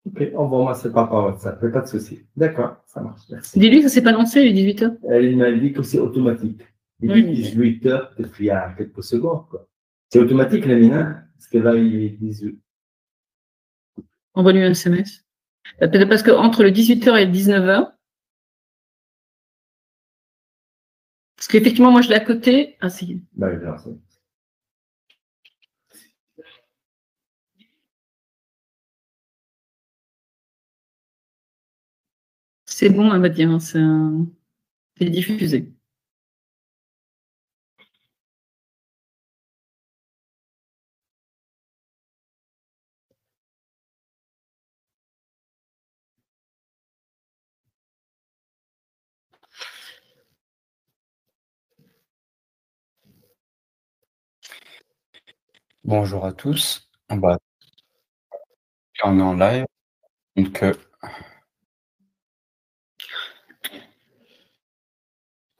Ok, envoie-moi ça par WhatsApp, pas de souci. D'accord, ça marche, merci. Dis-lui que ça ne s'est pas lancé, les 18 heures. Il m'a dit que c'est automatique. Il dit 18 heures, peut-être il y a quelques secondes, quoi. C'est automatique, la mine, hein? Parce que là, il est 18. Envoie-lui un SMS. Peut-être parce qu'entre le 18h et le 19h, parce qu'effectivement, moi, je l'ai à côté. Ah, si. Bah, bien, c'est... C'est bon, elle va dire. Hein, c'est diffusé. Bonjour à tous. On est en live. Donc,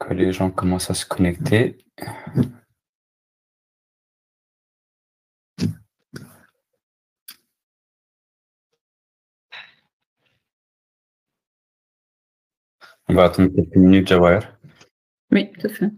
que les gens commencent à se connecter. On va attendre quelques minutes, Jawahir. Oui, tout à fait.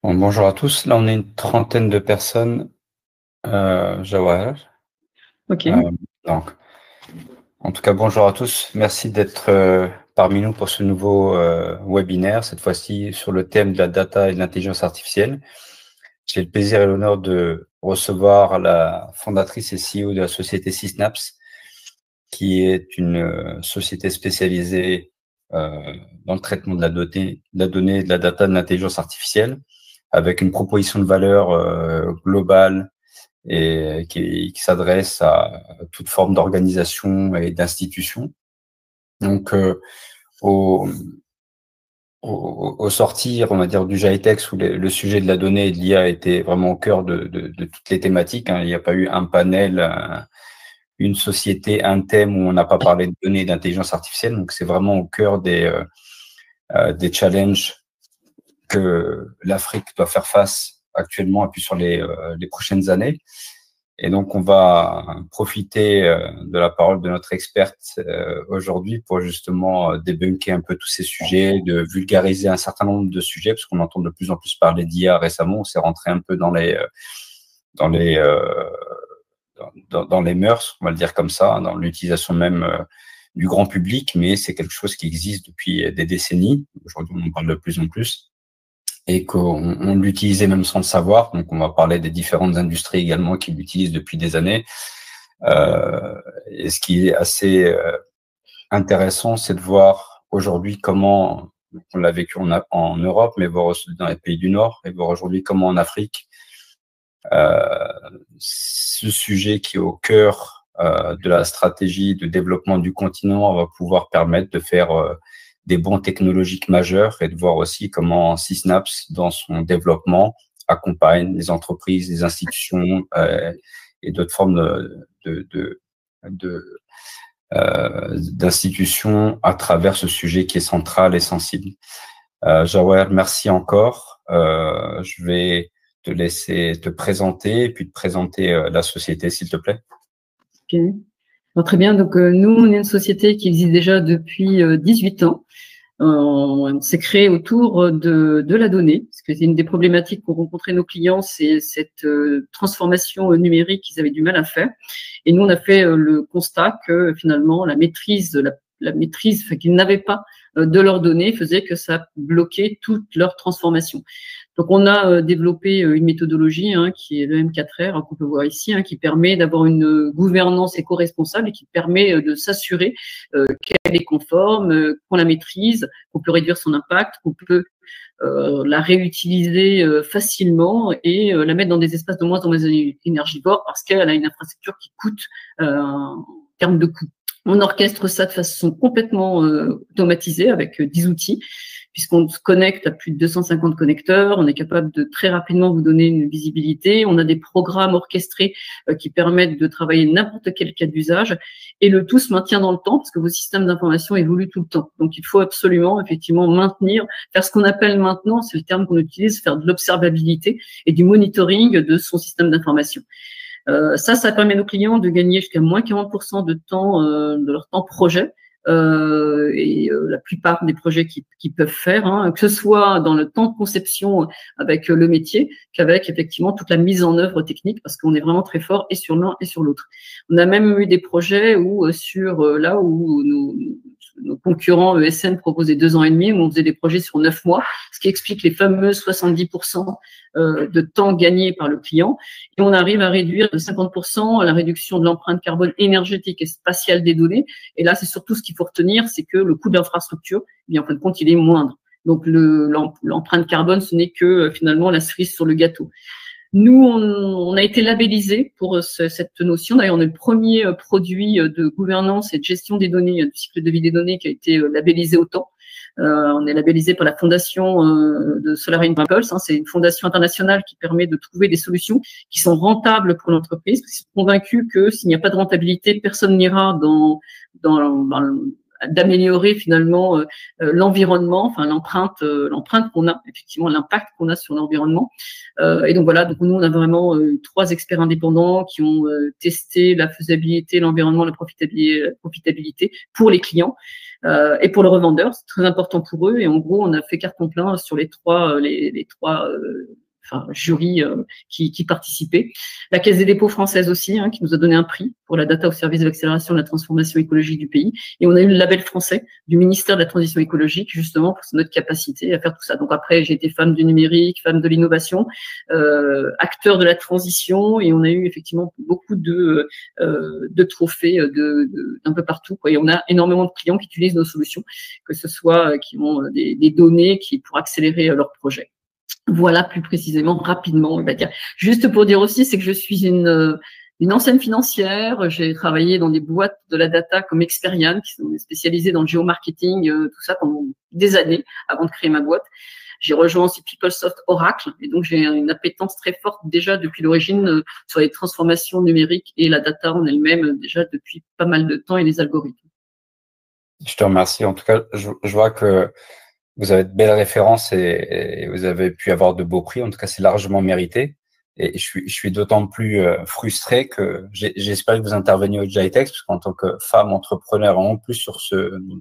Bon, bonjour à tous. Là, on est une trentaine de personnes, Jawahir. OK. Donc, en tout cas, bonjour à tous. Merci d'être parmi nous pour ce nouveau webinaire, cette fois-ci sur le thème de la data et de l'intelligence artificielle. J'ai le plaisir et l'honneur de recevoir la fondatrice et CEO de la société Sysnaps, qui est une société spécialisée dans le traitement de la donnée, de la data, de l'intelligence artificielle, avec une proposition de valeur globale et qui s'adresse à toute forme d'organisation et d'institution. Donc, au sortir, on va dire, du GITEX, où le sujet de la donnée et de l'IA était vraiment au cœur de toutes les thématiques, hein. Il n'y a pas eu un panel, une société, un thème où on n'a pas parlé de données et d'intelligence artificielle. Donc, c'est vraiment au cœur des challenges que l'Afrique doit faire face actuellement et puis sur les prochaines années. Et donc, on va profiter de la parole de notre experte aujourd'hui pour justement débunker un peu tous ces sujets, de vulgariser un certain nombre de sujets, parce qu'on entend de plus en plus parler d'IA récemment. On s'est rentré un peu dans les mœurs, on va le dire comme ça, dans l'utilisation même du grand public, mais c'est quelque chose qui existe depuis des décennies. Aujourd'hui, on en parle de plus en plus et qu'on l'utilisait même sans le savoir. Donc, on va parler des différentes industries également qui l'utilisent depuis des années. Et ce qui est assez intéressant, c'est de voir aujourd'hui comment on l'a vécu en Europe, mais voir aussi dans les pays du Nord, et voir aujourd'hui comment en Afrique, ce sujet qui est au cœur de la stratégie de développement du continent va pouvoir permettre de faire des bons technologiques majeurs et de voir aussi comment Sysnaps, dans son développement, accompagne les entreprises, les institutions et d'autres formes d'institutions à travers ce sujet qui est central et sensible. Jawaher, merci encore. Je vais te laisser te présenter et puis te présenter la société, s'il te plaît. Ok. Bon, très bien. Donc, nous, on est une société qui existe déjà depuis 18 ans. On s'est créé autour de la donnée, parce que c'est une des problématiques qu'ont rencontré nos clients, c'est cette transformation numérique qu'ils avaient du mal à faire. Et nous, on a fait le constat que finalement, la maîtrise, enfin, qu'ils n'avaient pas de leurs données faisait que ça bloquait toute leur transformation. Donc, on a développé une méthodologie qui est le M4R, qu'on peut voir ici, qui permet d'avoir une gouvernance éco-responsable et qui permet de s'assurer qu'elle est conforme, qu'on la maîtrise, qu'on peut réduire son impact, qu'on peut la réutiliser facilement et la mettre dans des espaces de moins en moins énergivores parce qu'elle a une infrastructure qui coûte en termes de coût. On orchestre ça de façon complètement automatisée avec 10 outils, puisqu'on se connecte à plus de 250 connecteurs, on est capable de très rapidement vous donner une visibilité, on a des programmes orchestrés qui permettent de travailler n'importe quel cas d'usage, et le tout se maintient dans le temps, parce que vos systèmes d'information évoluent tout le temps. Donc il faut absolument, effectivement, faire ce qu'on appelle maintenant, c'est le terme qu'on utilise, faire de l'observabilité et du monitoring de son système d'information. Ça permet à nos clients de gagner jusqu'à moins 40% de temps, de leur temps projet, la plupart des projets qu'ils peuvent faire, que ce soit dans le temps de conception avec le métier, qu'avec effectivement toute la mise en œuvre technique, parce qu'on est vraiment très fort et sur l'un et sur l'autre. On a même eu des projets où là où nos concurrents ESN proposaient 2 ans et demi, où on faisait des projets sur 9 mois, ce qui explique les fameux 70% de temps gagné par le client. Et on arrive à réduire de 50% la réduction de l'empreinte carbone énergétique et spatiale des données. Et là, c'est surtout ce qu'il faut retenir, c'est que le coût d'infrastructure, en fin de compte, il est moindre. Donc, l'empreinte carbone, ce n'est que finalement la cerise sur le gâteau. Nous, on a été labellisé pour cette notion. D'ailleurs, on est le premier produit de gouvernance et de gestion des données, du cycle de vie des données qui a été labellisé autant. On est labellisé par la fondation de Solar Impulse. C'est une fondation internationale qui permet de trouver des solutions qui sont rentables pour l'entreprise. Ils sont convaincus que s'il n'y a pas de rentabilité, personne n'ira d'améliorer finalement l'environnement, enfin l'empreinte qu'on a, effectivement l'impact qu'on a sur l'environnement. Et donc voilà, donc nous on a vraiment 3 experts indépendants qui ont testé la faisabilité, l'environnement, la profitabilité pour les clients et pour le revendeur. C'est très important pour eux. Et en gros, on a fait carton plein sur les trois jury qui participaient. La Caisse des dépôts française aussi, qui nous a donné un prix pour la data au service de l'accélération de la transformation écologique du pays. Et on a eu le label français du ministère de la Transition écologique, justement, pour notre capacité à faire tout ça. Donc après, j'ai été femme du numérique, femme de l'innovation, acteur de la transition, et on a eu effectivement beaucoup de trophées d'un peu partout, quoi. Et on a énormément de clients qui utilisent nos solutions, que ce soit qui ont des données pour accélérer leurs projets. Voilà plus précisément, rapidement, on va dire. Juste pour dire aussi, c'est que je suis une ancienne financière. J'ai travaillé dans des boîtes de la data comme Experian, qui sont spécialisées dans le géomarketing, tout ça pendant des années avant de créer ma boîte. J'ai rejoint aussi PeopleSoft Oracle, et donc j'ai une appétence très forte déjà depuis l'origine sur les transformations numériques et la data en elle-même déjà depuis pas mal de temps et les algorithmes. Je te remercie. En tout cas, je vois que vous avez de belles références et vous avez pu avoir de beaux prix. En tout cas, c'est largement mérité. Et je suis d'autant plus frustré que j'espère que vous interveniez au GITEX, parce qu'en tant que femme entrepreneur, en plus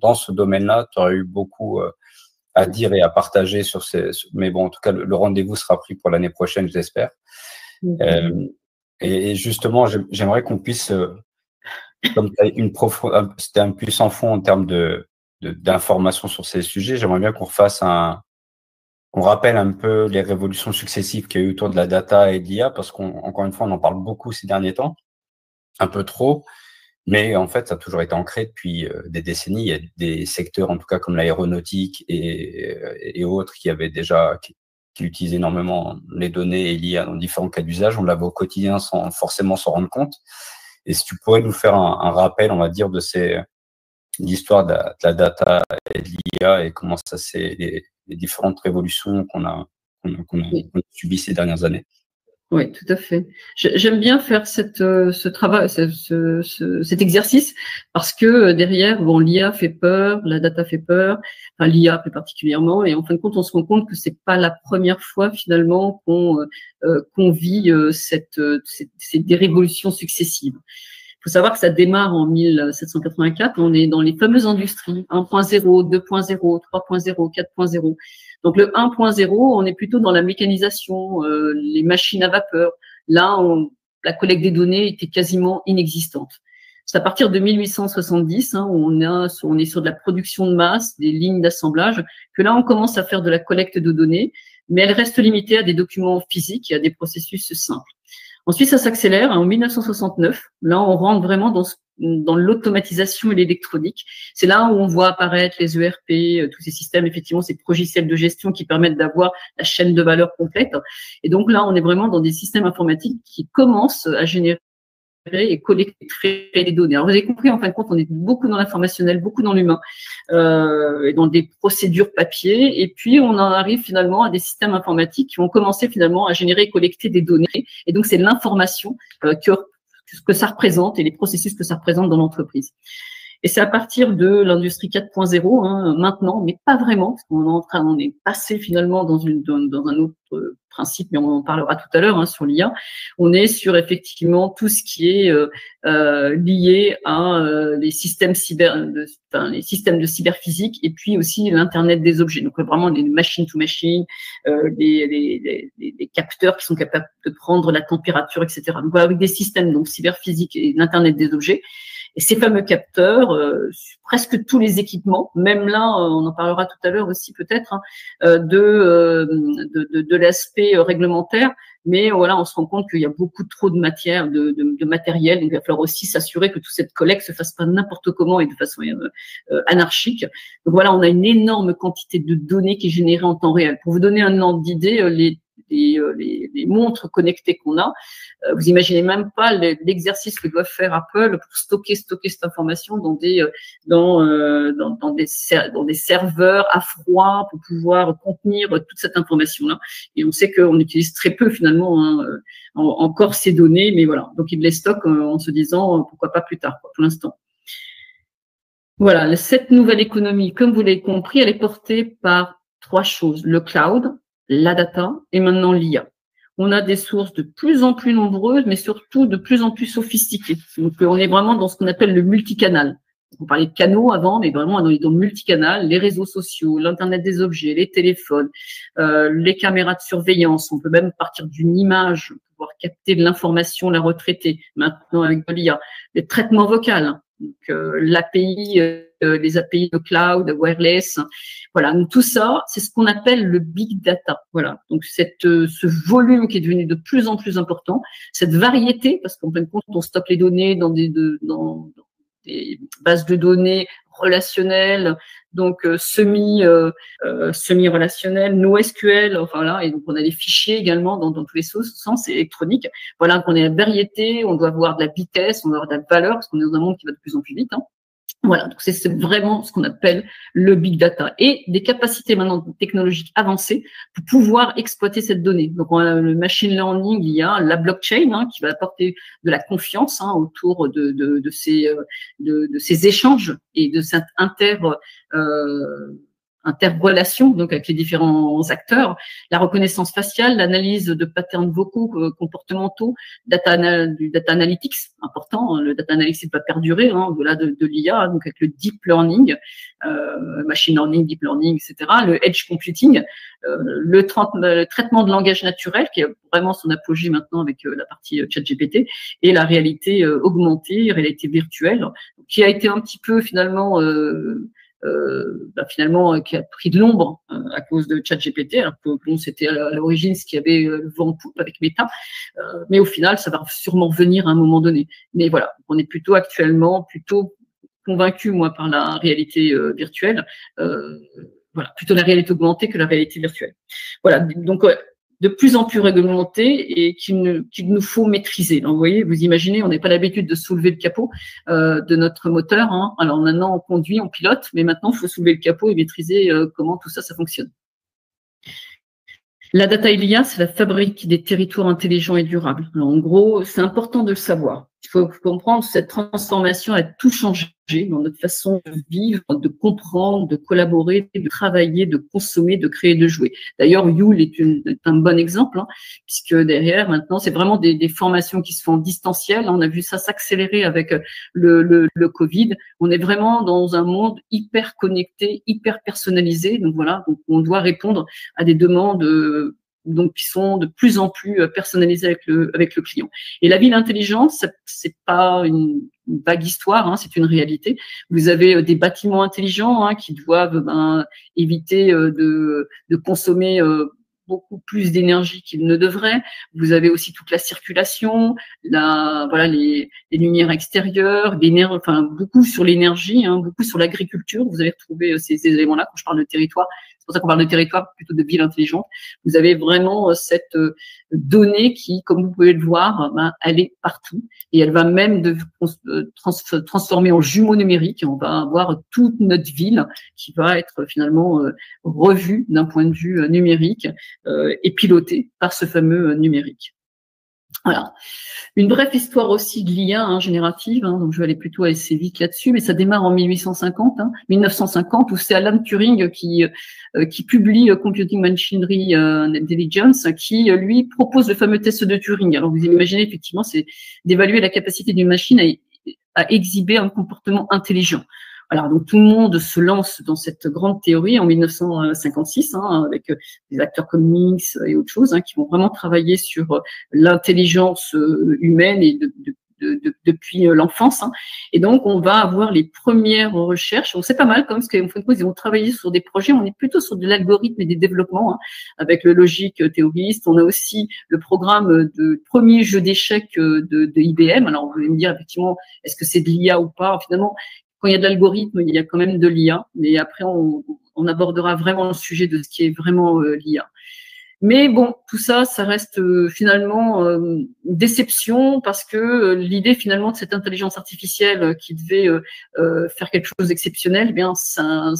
dans ce domaine-là, tu aurais eu beaucoup à dire et à partager sur mais bon, en tout cas, le rendez-vous sera pris pour l'année prochaine, j'espère. Et justement, j'aimerais qu'on puisse, comme c'était un puissant fond en termes d'informations sur ces sujets, j'aimerais bien qu'on rappelle un peu les révolutions successives qu'il y a eu autour de la data et de l'IA, parce qu'encore une fois, on en parle beaucoup ces derniers temps, un peu trop, mais en fait, ça a toujours été ancré depuis des décennies. Il y a des secteurs, en tout cas comme l'aéronautique et autres, qui utilisaient énormément les données et l'IA dans différents cas d'usage. On l'avait au quotidien sans forcément s'en rendre compte. Et si tu pourrais nous faire un rappel, on va dire, de l'histoire de la data et de l'IA et comment ça c'est les différentes révolutions qu'on a subies ces dernières années. Oui, tout à fait. J'aime bien faire ce travail, cet exercice, parce que derrière, bon, l'IA fait peur, la data fait peur, enfin l'IA plus particulièrement, et en fin de compte, on se rend compte que c'est pas la première fois finalement qu'on vit des révolutions successives. Il faut savoir que ça démarre en 1784. On est dans les fameuses industries 1.0, 2.0, 3.0, 4.0. Donc le 1.0, on est plutôt dans la mécanisation, les machines à vapeur. Là, la collecte des données était quasiment inexistante. C'est à partir de 1870, où on est sur de la production de masse, des lignes d'assemblage, que là, on commence à faire de la collecte de données, mais elle reste limitée à des documents physiques et à des processus simples. Ensuite, ça s'accélère. En 1969, là, on rentre vraiment dans l'automatisation et l'électronique. C'est là où on voit apparaître les ERP, tous ces systèmes, effectivement, ces logiciels de gestion qui permettent d'avoir la chaîne de valeur complète. Et donc là, on est vraiment dans des systèmes informatiques qui commencent à générer et collecter les données. Alors, vous avez compris, en fin de compte, on est beaucoup dans l'informationnel, beaucoup dans l'humain, et dans des procédures papier. Et puis, on en arrive finalement à des systèmes informatiques qui vont commencer finalement à générer et collecter des données. Et donc, c'est l'information que ça représente et les processus que ça représente dans l'entreprise. Et c'est à partir de l'industrie 4.0, maintenant, mais pas vraiment, parce on est passé finalement dans un autre principe, mais on en parlera tout à l'heure sur l'IA. On est sur effectivement tout ce qui est lié à les systèmes les systèmes de cyberphysique et puis aussi l'Internet des objets. Donc vraiment les machine to machine, les capteurs qui sont capables de prendre la température, etc. Donc voilà, avec des systèmes donc cyberphysique et l'Internet des objets. Et ces fameux capteurs, presque tous les équipements, même là, on en parlera tout à l'heure aussi peut-être, de l'aspect réglementaire, mais voilà, on se rend compte qu'il y a beaucoup trop de matière, de matériel, donc il va falloir aussi s'assurer que toute cette collecte se fasse pas n'importe comment et de façon anarchique. Donc voilà, on a une énorme quantité de données qui est générée en temps réel. Pour vous donner un ordre d'idée, les montres connectées qu'on a, vous imaginez même pas l'exercice que doit faire Apple pour stocker cette information dans des serveurs à froid pour pouvoir contenir toute cette information-là. Et on sait qu'on utilise très peu finalement encore ces données, mais voilà. Donc ils les stockent en se disant pourquoi pas plus tard, pour l'instant. Voilà, cette nouvelle économie, comme vous l'avez compris, elle est portée par trois choses: le cloud, la data et maintenant l'IA. On a des sources de plus en plus nombreuses, mais surtout de plus en plus sophistiquées. Donc, on est vraiment dans ce qu'on appelle le multicanal. On parlait de canaux avant, mais vraiment, on est dans le multicanal, les réseaux sociaux, l'Internet des objets, les téléphones, les caméras de surveillance. On peut même partir d'une image pour pouvoir capter de l'information, la retraiter. Maintenant, avec de l'IA. Les traitements vocaux, donc l'API, les API de cloud, wireless, voilà. Donc tout ça, c'est ce qu'on appelle le big data. Voilà. Donc ce volume qui est devenu de plus en plus important, cette variété, parce qu'en fin de compte, on stocke les données dans des bases de données relationnelles, donc semi-relationnelles, NoSQL, enfin là, et donc on a des fichiers également dans tous les sens électroniques. Voilà, qu'on a la variété, on doit avoir de la vitesse, on doit avoir de la valeur, parce qu'on est dans un monde qui va de plus en plus vite. Voilà, donc c'est vraiment ce qu'on appelle le big data et des capacités maintenant technologiques avancées pour pouvoir exploiter cette donnée. Donc on a le machine learning, il y a la blockchain qui va apporter de la confiance autour de ces échanges et de cette interrelation donc avec les différents acteurs, la reconnaissance faciale, l'analyse de patterns vocaux, comportementaux, du data analytics, important, le data analytics va perdurer au-delà de l'IA, donc avec le deep learning, machine learning, deep learning, etc., le edge computing, le traitement de langage naturel qui a vraiment son apogée maintenant avec la partie ChatGPT, et la réalité augmentée, réalité virtuelle, qui a été un petit peu finalement qui a pris de l'ombre à cause de ChatGPT, alors que bon, c'était à l'origine ce qui avait le vent en poupe avec Meta, mais au final, ça va sûrement revenir à un moment donné. Mais voilà, on est plutôt convaincu, moi, par la réalité virtuelle, voilà, plutôt la réalité augmentée que la réalité virtuelle. Voilà, donc de plus en plus réglementé et qu'il nous faut maîtriser. Donc, vous voyez, vous imaginez, on n'a pas l'habitude de soulever le capot de notre moteur. Alors maintenant, on conduit, on pilote, mais maintenant, il faut soulever le capot et maîtriser comment tout ça fonctionne. La data et l'IA, c'est la fabrique des territoires intelligents et durables. Alors, en gros, c'est important de le savoir. Il faut comprendre que cette transformation a tout changé dans notre façon de vivre, de comprendre, de collaborer, de travailler, de consommer, de créer, de jouer. D'ailleurs, Yule est un bon exemple, puisque derrière, maintenant, c'est vraiment des formations qui se font en distanciel. On a vu ça s'accélérer avec le Covid. On est vraiment dans un monde hyper connecté, hyper personnalisé. Donc voilà, donc on doit répondre à des demandes donc qui sont de plus en plus personnalisées avec le client. Et la ville intelligente, c'est pas une vague histoire, c'est une réalité. Vous avez des bâtiments intelligents qui doivent éviter de consommer beaucoup plus d'énergie qu'ils ne devraient. Vous avez aussi toute la circulation, les lumières extérieures, beaucoup sur l'énergie, beaucoup sur l'agriculture. Vous avez retrouvé ces éléments-là quand je parle de territoire. C'est pour ça qu'on parle de territoire plutôt de ville intelligente. Vous avez vraiment cette donnée qui, comme vous pouvez le voir, elle est partout et elle va même transformer en jumeau numérique. On va avoir toute notre ville qui va être finalement revue d'un point de vue numérique et pilotée par ce fameux numérique. Voilà. Une brève histoire aussi de l'IA générative, donc je vais aller plutôt assez vite là-dessus, mais ça démarre en 1950, où c'est Alan Turing qui publie Computing Machinery Intelligence, qui lui propose le fameux test de Turing. Alors vous imaginez effectivement, c'est d'évaluer la capacité d'une machine à exhiber un comportement intelligent. Alors, donc tout le monde se lance dans cette grande théorie en 1956, avec des acteurs comme Minx et autres choses, qui vont vraiment travailler sur l'intelligence humaine et depuis l'enfance. Et donc, on va avoir les premières recherches. Bon, c'est pas mal, comme parce qu'en fin de compte, ils vont travailler sur des projets. On est plutôt sur de l'algorithme et des développements, avec le logique théoriste. On a aussi le programme de premier jeu d'échecs de IBM. Alors, vous allez me dire, effectivement, est-ce que c'est de l'IA ou pas? Finalement, quand il y a de l'algorithme, il y a quand même de l'IA, mais après, on abordera vraiment le sujet de ce qui est vraiment l'IA. Mais bon, tout ça, ça reste finalement une déception parce que l'idée finalement de cette intelligence artificielle qui devait faire quelque chose d'exceptionnel, eh bien, ça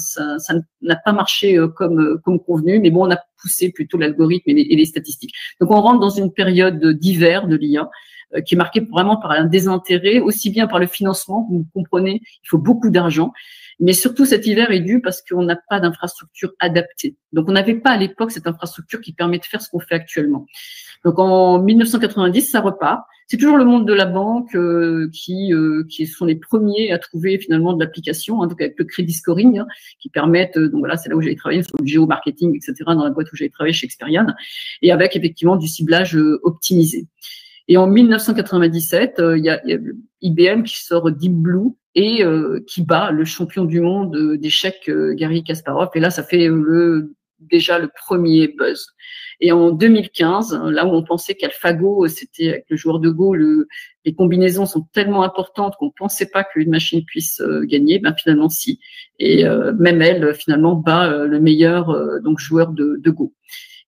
n'a pas marché comme convenu, mais bon, on a poussé plutôt l'algorithme et les statistiques. Donc, on rentre dans une période d'hiver de l'IA, qui est marqué vraiment par un désintérêt, aussi bien par le financement, vous comprenez, il faut beaucoup d'argent, mais surtout cet hiver est dû parce qu'on n'a pas d'infrastructure adaptée. Donc on n'avait pas à l'époque cette infrastructure qui permet de faire ce qu'on fait actuellement. Donc en 1990, ça repart. C'est toujours le monde de la banque qui sont les premiers à trouver finalement de l'application, donc avec le crédit scoring, qui permettent, donc voilà, c'est là où j'avais travaillé sur le géomarketing, etc., dans la boîte où j'avais travaillé chez Experian, et avec effectivement du ciblage optimisé. Et en 1997, il y a IBM qui sort Deep Blue et qui bat le champion du monde d'échecs, Garry Kasparov. Et là, ça fait déjà le premier buzz. Et en 2015, là où on pensait qu'AlphaGo, c'était avec le joueur de Go, les combinaisons sont tellement importantes qu'on ne pensait pas qu'une machine puisse gagner, ben finalement si. Et même elle, finalement, bat le meilleur donc joueur de Go.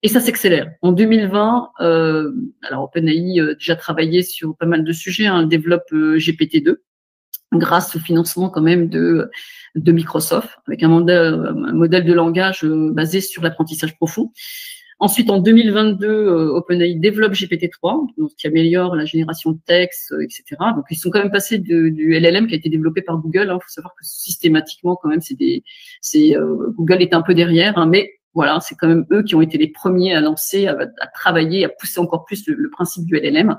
Et ça s'accélère. En 2020, alors OpenAI déjà travaillé sur pas mal de sujets, développe GPT-2 grâce au financement quand même de Microsoft, avec un modèle de langage basé sur l'apprentissage profond. Ensuite, en 2022, OpenAI développe GPT-3, donc qui améliore la génération de texte, etc. Donc, ils sont quand même passés du LLM qui a été développé par Google. Il faut savoir que systématiquement, quand même, Google est un peu derrière, mais voilà, c'est quand même eux qui ont été les premiers à lancer, à travailler, à pousser encore plus le principe du LLM.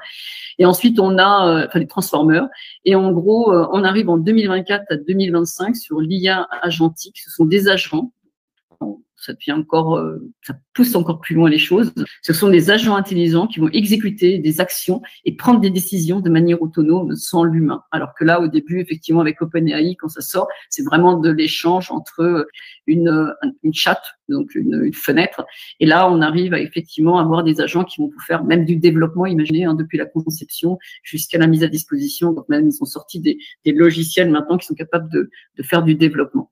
Et ensuite, on a les transformers. Et en gros, on arrive en 2024 à 2025 sur l'IA agentique. Ce sont des agents. Ça devient encore, ça pousse encore plus loin les choses. Ce sont des agents intelligents qui vont exécuter des actions et prendre des décisions de manière autonome sans l'humain. Alors que là, au début, effectivement, avec OpenAI, quand ça sort, c'est vraiment de l'échange entre une chatte, donc une fenêtre. Et là, on arrive à effectivement avoir des agents qui vont faire même du développement, imaginez, depuis la conception jusqu'à la mise à disposition. Donc même, ils ont sorti des logiciels maintenant qui sont capables de faire du développement.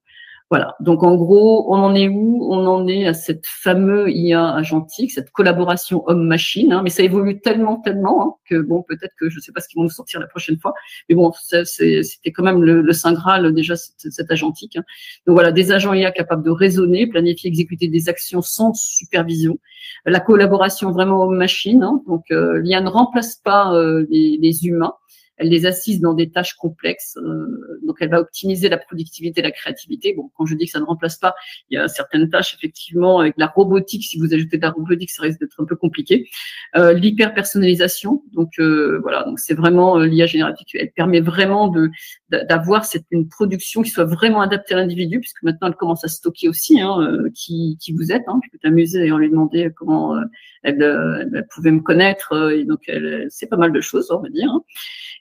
Voilà. Donc, en gros, on en est où? On en est à cette fameuse IA agentique, cette collaboration homme-machine, hein, mais ça évolue tellement, hein, que bon, peut-être que je ne sais pas ce qu'ils vont nous sortir la prochaine fois, mais bon, c'était quand même le Saint Graal, déjà, cette agentique. Hein. Donc voilà, des agents IA capables de raisonner, planifier, exécuter des actions sans supervision. La collaboration vraiment homme-machine, hein, donc l'IA ne remplace pas les humains. Elle les assiste dans des tâches complexes, donc elle va optimiser la productivité et la créativité. Bon, quand je dis que ça ne remplace pas, il y a certaines tâches, effectivement, avec la robotique, si vous ajoutez de la robotique, ça risque d'être un peu compliqué. L'hyper-personnalisation, donc voilà, donc c'est vraiment l'IA générative. Elle permet vraiment d'avoir une production qui soit vraiment adaptée à l'individu, puisque maintenant elle commence à stocker aussi qui vous êtes. Hein. Je peux t'amuser et en lui demander comment elle pouvait me connaître, et donc c'est pas mal de choses, on va dire. Hein.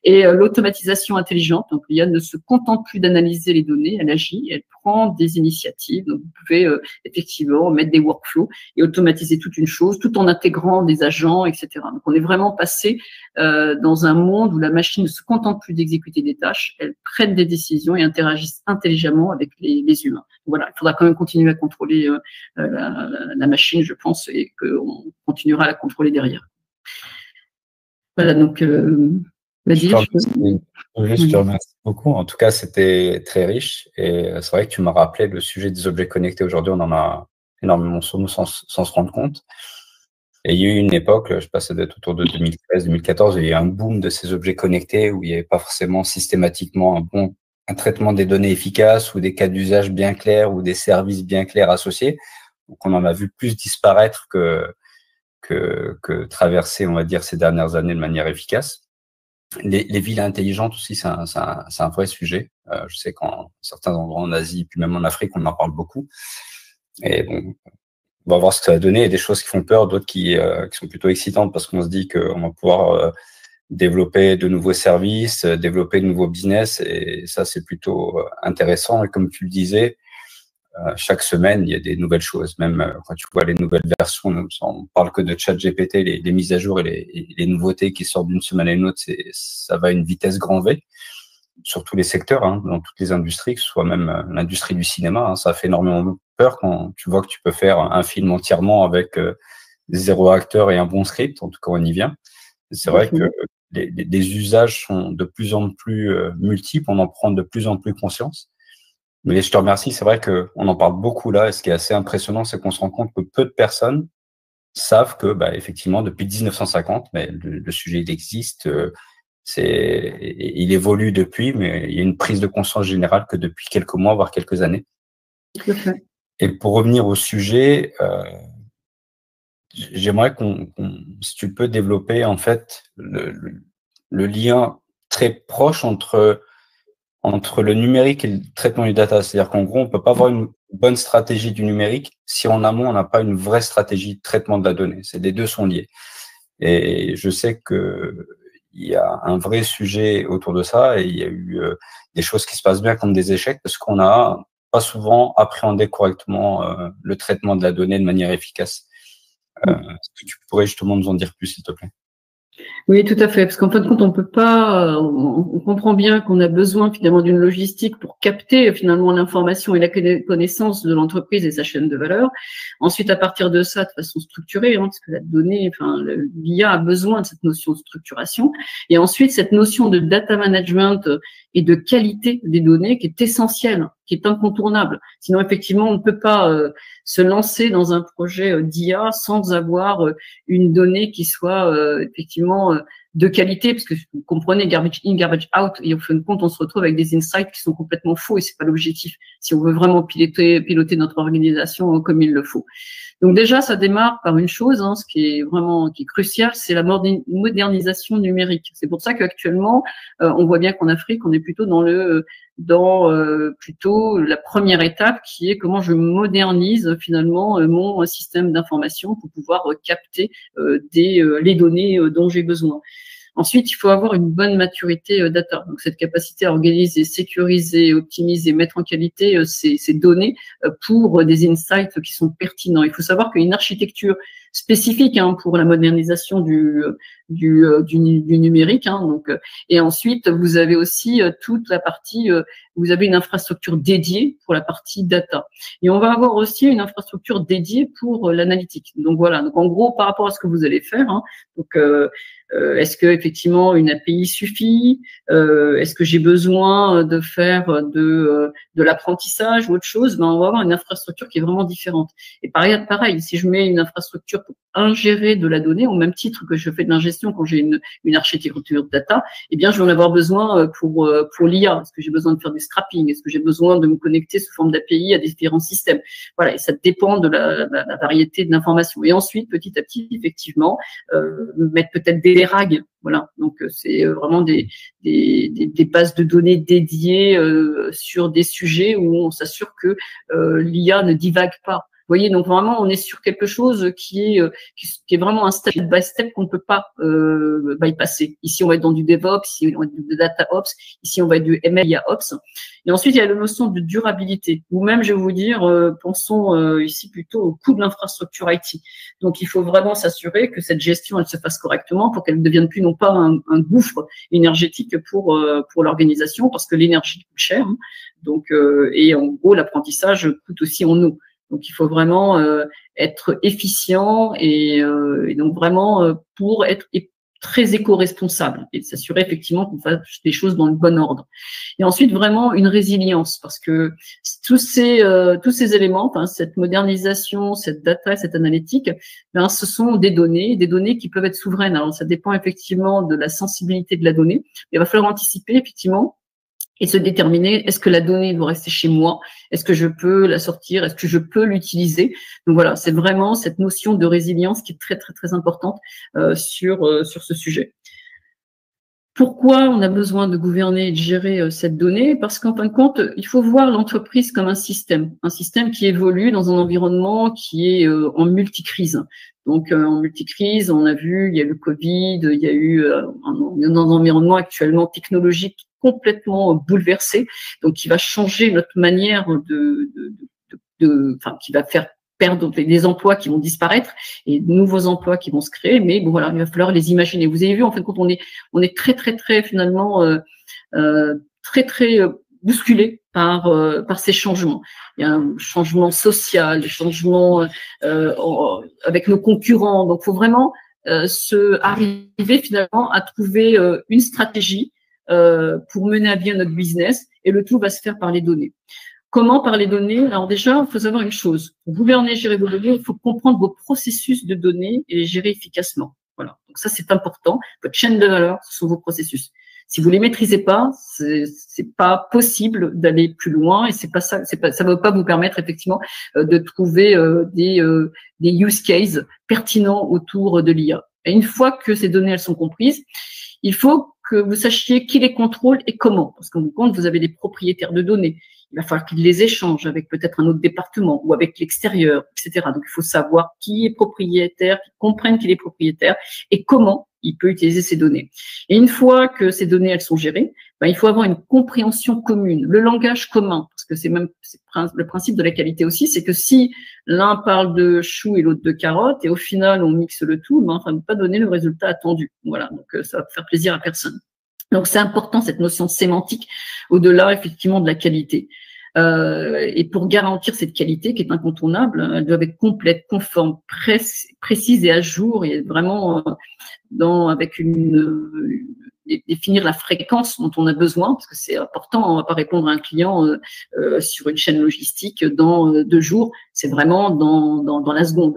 Et l'automatisation intelligente, donc l'IA ne se contente plus d'analyser les données, elle agit, elle prend des initiatives. Donc vous pouvez effectivement mettre des workflows et automatiser toute une chose, tout en intégrant des agents, etc. Donc on est vraiment passé dans un monde où la machine ne se contente plus d'exécuter des tâches, elle prenne des décisions et interagisse intelligemment avec les humains. Voilà, il faudra quand même continuer à contrôler la machine, je pense, et qu'on continuera à la contrôler derrière. Voilà, donc je te remercie beaucoup. En tout cas, c'était très riche et c'est vrai que tu m'as rappelé le sujet des objets connectés. Aujourd'hui, on en a énormément sur nous sans se rendre compte. Et il y a eu une époque, je sais pas, ça doit être autour de 2013-2014, il y a eu un boom de ces objets connectés où il n'y avait pas forcément systématiquement un traitement des données efficace ou des cas d'usage bien clairs ou des services bien clairs associés. Donc, on en a vu plus disparaître que traverser, on va dire, ces dernières années de manière efficace. Les villes intelligentes aussi, c'est un vrai sujet. Je sais qu'en certains endroits en Asie, puis même en Afrique, on en parle beaucoup. Et bon, on va voir ce que ça va donner. Il y a des choses qui font peur, d'autres qui sont plutôt excitantes parce qu'on se dit qu'on va pouvoir développer de nouveaux services, développer de nouveaux business. Et ça, c'est plutôt intéressant. Et comme tu le disais, chaque semaine, il y a des nouvelles choses. Même quand tu vois les nouvelles versions, on parle que de ChatGPT, les mises à jour et les nouveautés qui sortent d'une semaine à une autre, ça va à une vitesse grand V sur tous les secteurs, hein, dans toutes les industries, que ce soit même l'industrie du cinéma. Hein, ça fait énormément peur quand tu vois que tu peux faire un film entièrement avec 0 acteur et un bon script. En tout cas, on y vient. C'est vrai que les usages sont de plus en plus multiples, on en prend de plus en plus conscience. Mais je te remercie, c'est vrai qu'on en parle beaucoup là, et ce qui est assez impressionnant, c'est qu'on se rend compte que peu de personnes savent que, effectivement, depuis 1950, le sujet il existe, il évolue depuis, mais il y a une prise de conscience générale que depuis quelques mois, voire quelques années. Et pour revenir au sujet, j'aimerais si tu peux développer en fait le lien très proche entre le numérique et le traitement du data. C'est-à-dire qu'en gros, on ne peut pas avoir une bonne stratégie du numérique si en amont, on n'a pas une vraie stratégie de traitement de la donnée. Les deux sont liés. Et je sais qu'il y a un vrai sujet autour de ça et il y a eu des choses qui se passent bien comme des échecs parce qu'on n'a pas souvent appréhendé correctement le traitement de la donnée de manière efficace. Est-ce que tu pourrais justement nous en dire plus, s'il te plaît? Oui, tout à fait, parce qu'en fin de compte, on peut pas, on comprend bien qu'on a besoin finalement d'une logistique pour capter finalement l'information et la connaissance de l'entreprise et sa chaîne de valeur. Ensuite, à partir de ça, de façon structurée, hein, parce que la donnée, l'IA a besoin de cette notion de structuration. Et ensuite, cette notion de data management et de qualité des données qui est essentielle, qui est incontournable. Sinon, effectivement, on ne peut pas se lancer dans un projet d'IA sans avoir une donnée qui soit effectivement de qualité, parce que vous comprenez, garbage in, garbage out, et au fin de compte, on se retrouve avec des insights qui sont complètement faux, et c'est pas l'objectif si on veut vraiment piloter notre organisation comme il le faut. Donc déjà, ça démarre par une chose, hein, qui est crucial, c'est la modernisation numérique. C'est pour ça qu'actuellement, on voit bien qu'en Afrique, on est plutôt dans plutôt la première étape qui est comment je modernise finalement mon système d'information pour pouvoir capter les données dont j'ai besoin. Ensuite, il faut avoir une bonne maturité data. Donc, cette capacité à organiser, sécuriser, optimiser, mettre en qualité ces données pour des insights qui sont pertinents. Il faut savoir qu'une architecture spécifiques pour la modernisation du numérique. Donc, et ensuite, vous avez aussi toute la partie, vous avez une infrastructure dédiée pour la partie data. Et on va avoir aussi une infrastructure dédiée pour l'analytique. Donc voilà. Donc en gros, par rapport à ce que vous allez faire, donc est-ce que effectivement une API suffit? Est-ce que j'ai besoin de faire de l'apprentissage ou autre chose? Ben on va avoir une infrastructure qui est vraiment différente. Et pareil, si je mets une infrastructure pour ingérer de la donnée, au même titre que je fais de l'ingestion quand j'ai une architecture data, eh bien je vais en avoir besoin pour l'IA. Est-ce que j'ai besoin de faire du scrapping? Est-ce que j'ai besoin de me connecter sous forme d'API à différents systèmes? Voilà, et ça dépend de la variété de l'information. Et ensuite, petit à petit, effectivement, mettre peut-être des RAG, voilà. Donc c'est vraiment des bases de données dédiées sur des sujets où on s'assure que l'IA ne divague pas. Vous voyez, donc vraiment, on est sur quelque chose qui est vraiment un step by step qu'on ne peut pas bypasser. Ici, on va être dans du DevOps, ici, on va être du DataOps, ici, on va être du MLIAOps. Et ensuite, il y a la notion de durabilité. Ou même, je vais vous dire, pensons ici plutôt au coût de l'infrastructure IT. Donc, il faut vraiment s'assurer que cette gestion, elle se fasse correctement pour qu'elle ne devienne plus non pas un gouffre énergétique pour l'organisation, parce que l'énergie coûte cher. Donc, et en gros, l'apprentissage coûte aussi en eau. Donc, il faut vraiment être efficient et donc vraiment pour être très éco-responsable et s'assurer effectivement qu'on fasse des choses dans le bon ordre. Et ensuite, vraiment une résilience parce que tous ces éléments, cette modernisation, cette data, cette analytique, ce sont des données qui peuvent être souveraines. Alors, ça dépend effectivement de la sensibilité de la donnée. Il va falloir anticiper effectivement et se déterminer, est-ce que la donnée doit rester chez moi? Est-ce que je peux la sortir? Est-ce que je peux l'utiliser? Donc voilà, c'est vraiment cette notion de résilience qui est très, très, très importante sur ce sujet. Pourquoi on a besoin de gouverner et de gérer cette donnée? Parce qu'en fin de compte, il faut voir l'entreprise comme un système qui évolue dans un environnement qui est en multicrise. Donc, en multicrise, on a vu, il y a eu le Covid, il y a eu un environnement actuellement technologique complètement bouleversé, donc qui va changer notre manière qui va faire perdre des emplois qui vont disparaître et de nouveaux emplois qui vont se créer, mais bon voilà, il va falloir les imaginer. Vous avez vu, en fait, quand on est très très très finalement très très bousculé par ces changements. Il y a un changement social, des changements avec nos concurrents. Donc, il faut vraiment arriver finalement à trouver une stratégie pour mener à bien notre business, et le tout va se faire par les données. Comment par les données? Alors déjà, il faut savoir une chose. Pour gouverner et gérer vos données, il faut comprendre vos processus de données et les gérer efficacement. Voilà. Donc ça, c'est important. Votre chaîne de valeur, ce sont vos processus. Si vous les maîtrisez pas, c'est pas possible d'aller plus loin, et c'est pas ça, ça va pas vous permettre effectivement de trouver des use cases pertinents autour de l'IA. Et une fois que ces données elles sont comprises, il faut que vous sachiez qui les contrôle et comment, parce qu'en compte, vous avez des propriétaires de données. Il va falloir qu'ils les échangent avec peut-être un autre département ou avec l'extérieur, etc. Donc, il faut savoir qui est propriétaire, qu'ils comprennent qu'il est propriétaire et comment il peut utiliser ces données. Et une fois que ces données, elles sont gérées, il faut avoir une compréhension commune, le langage commun, parce que c'est le principe de la qualité aussi, c'est que si l'un parle de chou et l'autre de carotte, et au final, on mixe le tout, ça ne va pas donner le résultat attendu. Voilà, donc ça va faire plaisir à personne. Donc, c'est important, cette notion de sémantique, au-delà, effectivement, de la qualité. Et pour garantir cette qualité qui est incontournable, elle doit être complète, conforme, précise et à jour, et vraiment avec définir la fréquence dont on a besoin, parce que c'est important. On ne va pas répondre à un client sur une chaîne logistique dans 2 jours, c'est vraiment dans la seconde.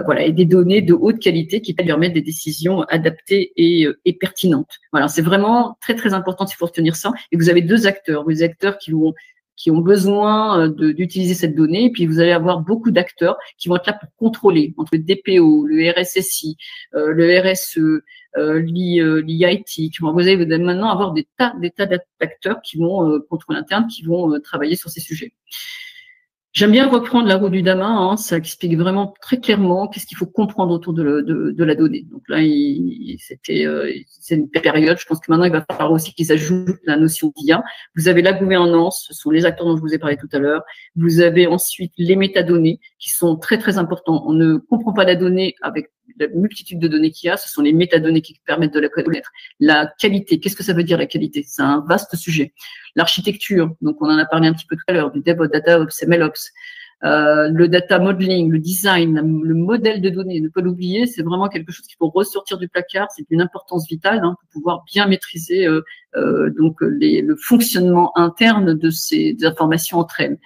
Voilà, et des données de haute qualité qui permettent des décisions adaptées et pertinentes. Voilà, c'est vraiment très très important, il faut retenir ça. Et vous avez 2 acteurs, des acteurs qui ont besoin d'utiliser cette donnée, et puis vous allez avoir beaucoup d'acteurs qui vont être là pour contrôler, entre le DPO, le RSSI, le RSE, l'IIT. Vous allez maintenant avoir des tas d'acteurs qui vont contrôler l'interne, qui vont travailler sur ces sujets. J'aime bien reprendre la roue du Damas, hein, ça explique vraiment très clairement qu'est-ce qu'il faut comprendre autour de la donnée. Donc là, c'est une période, je pense que maintenant, il va falloir aussi qu'ils ajoutent la notion d'IA. Vous avez la gouvernance, ce sont les acteurs dont je vous ai parlé tout à l'heure. Vous avez ensuite les métadonnées qui sont très, très importants. On ne comprend pas la donnée avec la multitude de données qu'il y a, ce sont les métadonnées qui permettent de la connaître. La qualité, qu'est-ce que ça veut dire la qualité? C'est un vaste sujet. L'architecture, donc on en a parlé un petit peu tout à l'heure, du DevOps, DataOps, MLOps, le data modeling, le design, le modèle de données, ne pas l'oublier, c'est vraiment quelque chose qu'il faut ressortir du placard, c'est d'une importance vitale pour pouvoir bien maîtriser donc le fonctionnement interne de ces informations entre elles.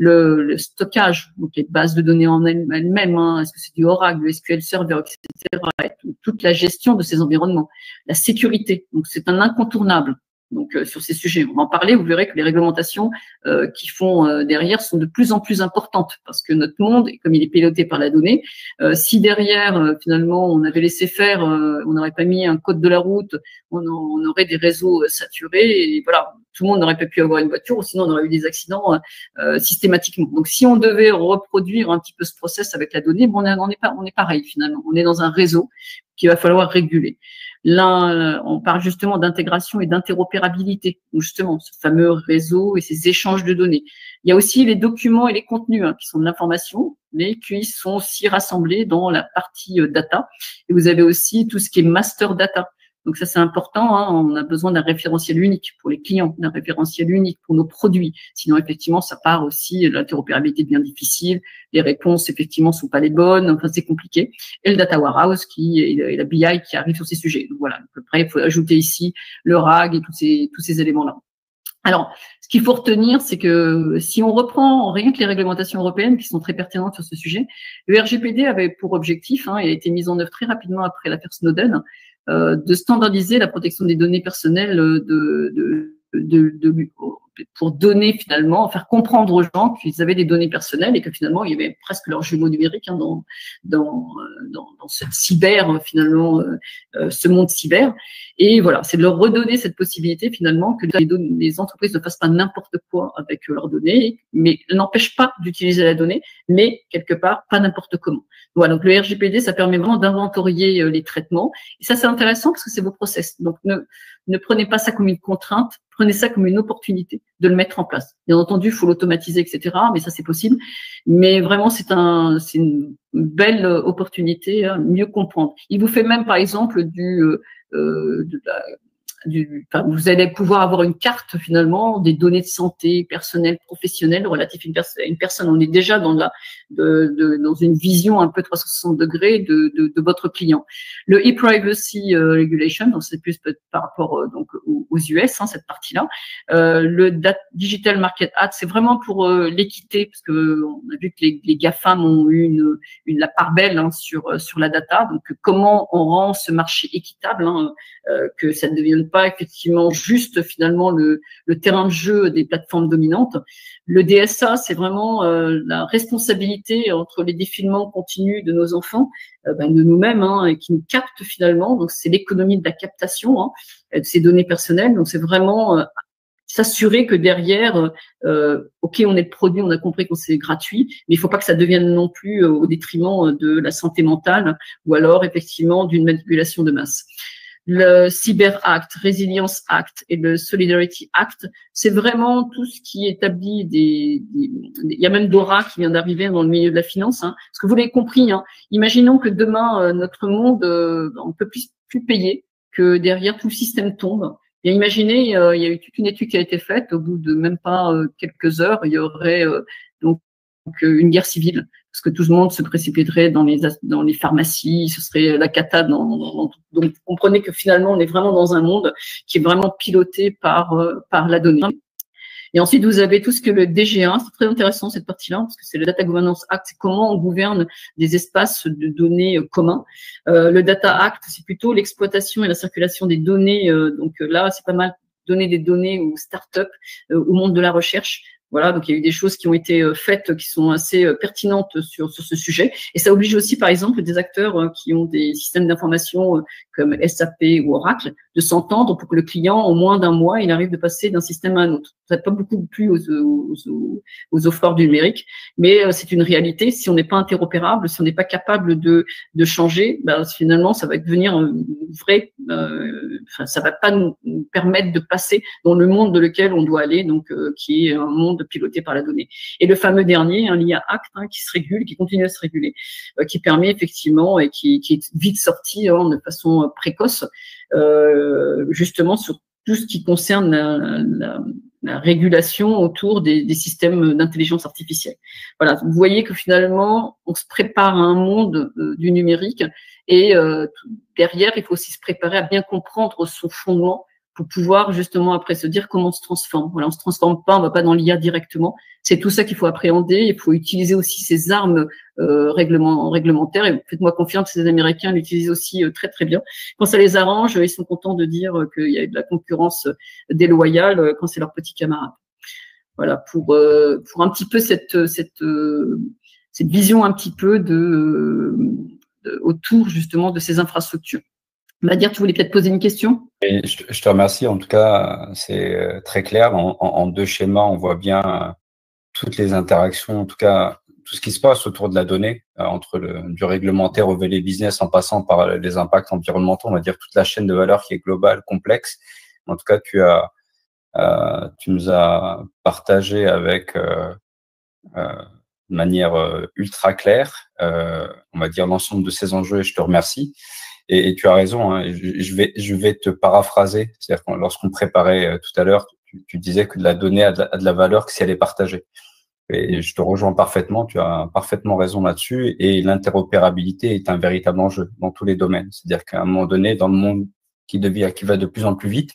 Le stockage, donc les bases de données en elles-mêmes, est-ce que c'est du Oracle, du SQL Server, etc. Et toute la gestion de ces environnements. La sécurité, donc c'est un incontournable. Donc sur ces sujets, on va en parler. Vous verrez que les réglementations qui font derrière sont de plus en plus importantes parce que notre monde, comme il est piloté par la donnée, si derrière finalement on avait laissé faire, on n'aurait pas mis un code de la route, on aurait des réseaux saturés et voilà, tout le monde n'aurait pas pu avoir une voiture ou sinon on aurait eu des accidents systématiquement. Donc si on devait reproduire un petit peu ce process avec la donnée, bon, on est pareil finalement. On est dans un réseau qu'il va falloir réguler. Là, on parle justement d'intégration et d'interopérabilité, justement ce fameux réseau et ces échanges de données. Il y a aussi les documents et les contenus qui sont de l'information, mais qui sont aussi rassemblés dans la partie data. Et vous avez aussi tout ce qui est master data. Donc ça, c'est important. On a besoin d'un référentiel unique pour les clients, d'un référentiel unique pour nos produits. Sinon, effectivement, ça part aussi, l'interopérabilité devient difficile. Les réponses, effectivement, sont pas les bonnes. Enfin, c'est compliqué. Et le data warehouse et la BI qui arrive sur ces sujets. Donc voilà. Après, il faut ajouter ici le RAG et tous ces éléments-là. Alors, ce qu'il faut retenir, c'est que si on reprend rien que les réglementations européennes qui sont très pertinentes sur ce sujet, le RGPD avait pour objectif, et a été mis en œuvre très rapidement après l'affaire Snowden, de standardiser la protection des données personnelles pour donner finalement, faire comprendre aux gens qu'ils avaient des données personnelles et que finalement il y avait presque leur jumeau numérique dans ce cyber finalement, ce monde cyber. Et voilà, c'est de leur redonner cette possibilité finalement que les entreprises ne fassent pas n'importe quoi avec leurs données, mais n'empêchent pas d'utiliser la donnée, mais quelque part pas n'importe comment. Voilà, donc le RGPD, ça permet vraiment d'inventorier les traitements. Et ça, c'est intéressant parce que c'est vos process. Donc ne prenez pas ça comme une contrainte, prenez ça comme une opportunité de le mettre en place. Bien entendu, il faut l'automatiser, etc. Mais ça, c'est possible. Mais vraiment, c'est une belle opportunité à mieux comprendre. Il vous fait même, par exemple, vous allez pouvoir avoir une carte finalement des données de santé personnelles, professionnelles relatives à une personne. On est déjà dans dans une vision un peu 360 degrés de votre client. Le e-privacy regulation, donc c'est plus par rapport donc aux US, cette partie-là. Le Digital Market Act, c'est vraiment pour l'équité, parce que on a vu que les GAFAM ont eu la part belle sur la data. Donc comment on rend ce marché équitable, que ça ne devienne pas effectivement juste finalement le terrain de jeu des plateformes dominantes. Le DSA, c'est vraiment la responsabilité entre les défilements continus de nos enfants, de nous-mêmes, et qui nous captent finalement. Donc c'est l'économie de la captation de ces données personnelles. Donc c'est vraiment s'assurer que derrière, ok, on est le produit, on a compris que c'est gratuit, mais il ne faut pas que ça devienne non plus au détriment de la santé mentale ou alors effectivement d'une manipulation de masse. Le Cyber Act, Resilience Act et le Solidarity Act, c'est vraiment tout ce qui établit il y a même Dora qui vient d'arriver dans le milieu de la finance, parce que vous l'avez compris, imaginons que demain, notre monde, on ne peut plus payer, que derrière tout le système tombe. Bien, imaginez, il y a eu toute une étude qui a été faite, au bout de même pas quelques heures, il y aurait donc une guerre civile, parce que tout le monde se précipiterait dans les pharmacies, ce serait la cata. Donc, vous comprenez que finalement, on est vraiment dans un monde qui est vraiment piloté par la donnée. Et ensuite, vous avez tout ce que le DG1, c'est très intéressant cette partie-là, parce que c'est le Data Governance Act, c'est comment on gouverne des espaces de données communs. Le Data Act, c'est plutôt l'exploitation et la circulation des données. Donc là, c'est pas mal donner des données aux startups, au monde de la recherche, Voilà, donc il y a eu des choses qui ont été faites qui sont assez pertinentes sur ce sujet. Et ça oblige aussi, par exemple, des acteurs qui ont des systèmes d'information comme SAP ou Oracle de s'entendre pour que le client, en moins d'un mois, il arrive de passer d'un système à un autre. Ça n'a pas beaucoup plu aux offreurs du numérique, mais c'est une réalité. Si on n'est pas interopérable, si on n'est pas capable de changer, ben, finalement, ça va devenir une vraie. Ça va pas nous permettre de passer dans le monde dans lequel on doit aller, donc qui est un monde piloté par la donnée. Et le fameux dernier, l'IA Act, qui se régule, qui continue à se réguler, qui permet effectivement et qui est vite sorti de façon précoce, justement sur tout ce qui concerne la régulation autour des systèmes d'intelligence artificielle. Voilà, vous voyez que finalement, on se prépare à un monde du numérique et derrière, il faut aussi se préparer à bien comprendre son fondement pour pouvoir justement après se dire comment on se transforme. Voilà, on se transforme pas, on va pas dans l'IA directement. C'est tout ça qu'il faut appréhender. Il faut utiliser aussi ces armes réglementaires. Et faites-moi confiance, ces Américains l'utilisent aussi très très bien. Quand ça les arrange, ils sont contents de dire qu'il y a de la concurrence déloyale quand c'est leur petit camarade. Voilà, pour un petit peu cette vision un petit peu autour justement de ces infrastructures. Madir, tu voulais peut-être poser une question? Et je te remercie. En tout cas, c'est très clair. En deux schémas, on voit bien toutes les interactions, en tout cas, tout ce qui se passe autour de la donnée, entre du réglementaire au volet business en passant par les impacts environnementaux, on va dire toute la chaîne de valeur qui est globale, complexe. En tout cas, tu nous as partagé avec de manière ultra claire, on va dire l'ensemble de ces enjeux et je te remercie. Et tu as raison, hein, je vais te paraphraser. C'est-à-dire que lorsqu'on préparait tout à l'heure, tu disais que la donnée a de la valeur que si elle est partagée. Et je te rejoins parfaitement, tu as parfaitement raison là-dessus. Et l'interopérabilité est un véritable enjeu dans tous les domaines. C'est-à-dire qu'à un moment donné, dans le monde qui va de plus en plus vite,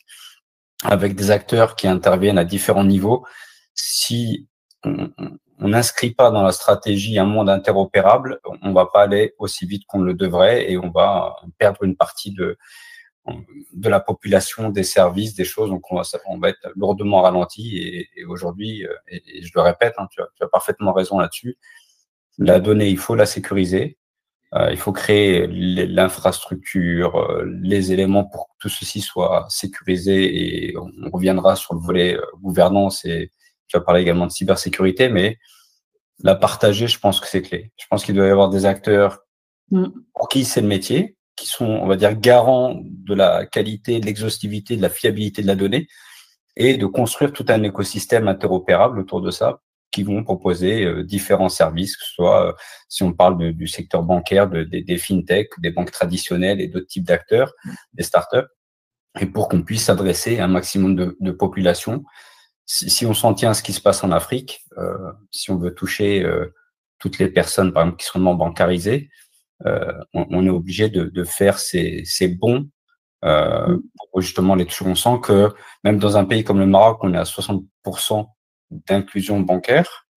avec des acteurs qui interviennent à différents niveaux, si on n'inscrit pas dans la stratégie un monde interopérable, on va pas aller aussi vite qu'on le devrait et on va perdre une partie de la population, des services, des choses. Donc, on va être lourdement ralenti et aujourd'hui, et je le répète, hein, tu as parfaitement raison là-dessus. La donnée, il faut la sécuriser. Il faut créer l'infrastructure, les éléments pour que tout ceci soit sécurisé et on reviendra sur le volet gouvernance et tu as parlé également de cybersécurité, mais la partager, je pense que c'est clé. Je pense qu'il doit y avoir des acteurs pour qui c'est le métier, qui sont, on va dire, garants de la qualité, de l'exhaustivité, de la fiabilité de la donnée et de construire tout un écosystème interopérable autour de ça qui vont proposer différents services, que ce soit, si on parle du secteur bancaire, des fintech, des banques traditionnelles et d'autres types d'acteurs, des startups, et pour qu'on puisse s'adresser à un maximum de population. Si on s'en tient à ce qui se passe en Afrique, si on veut toucher toutes les personnes, par exemple, qui sont non bancarisées, on est obligé de faire ces bons pour justement les toucher. On sent que même dans un pays comme le Maroc, on est à 60% d'inclusion bancaire,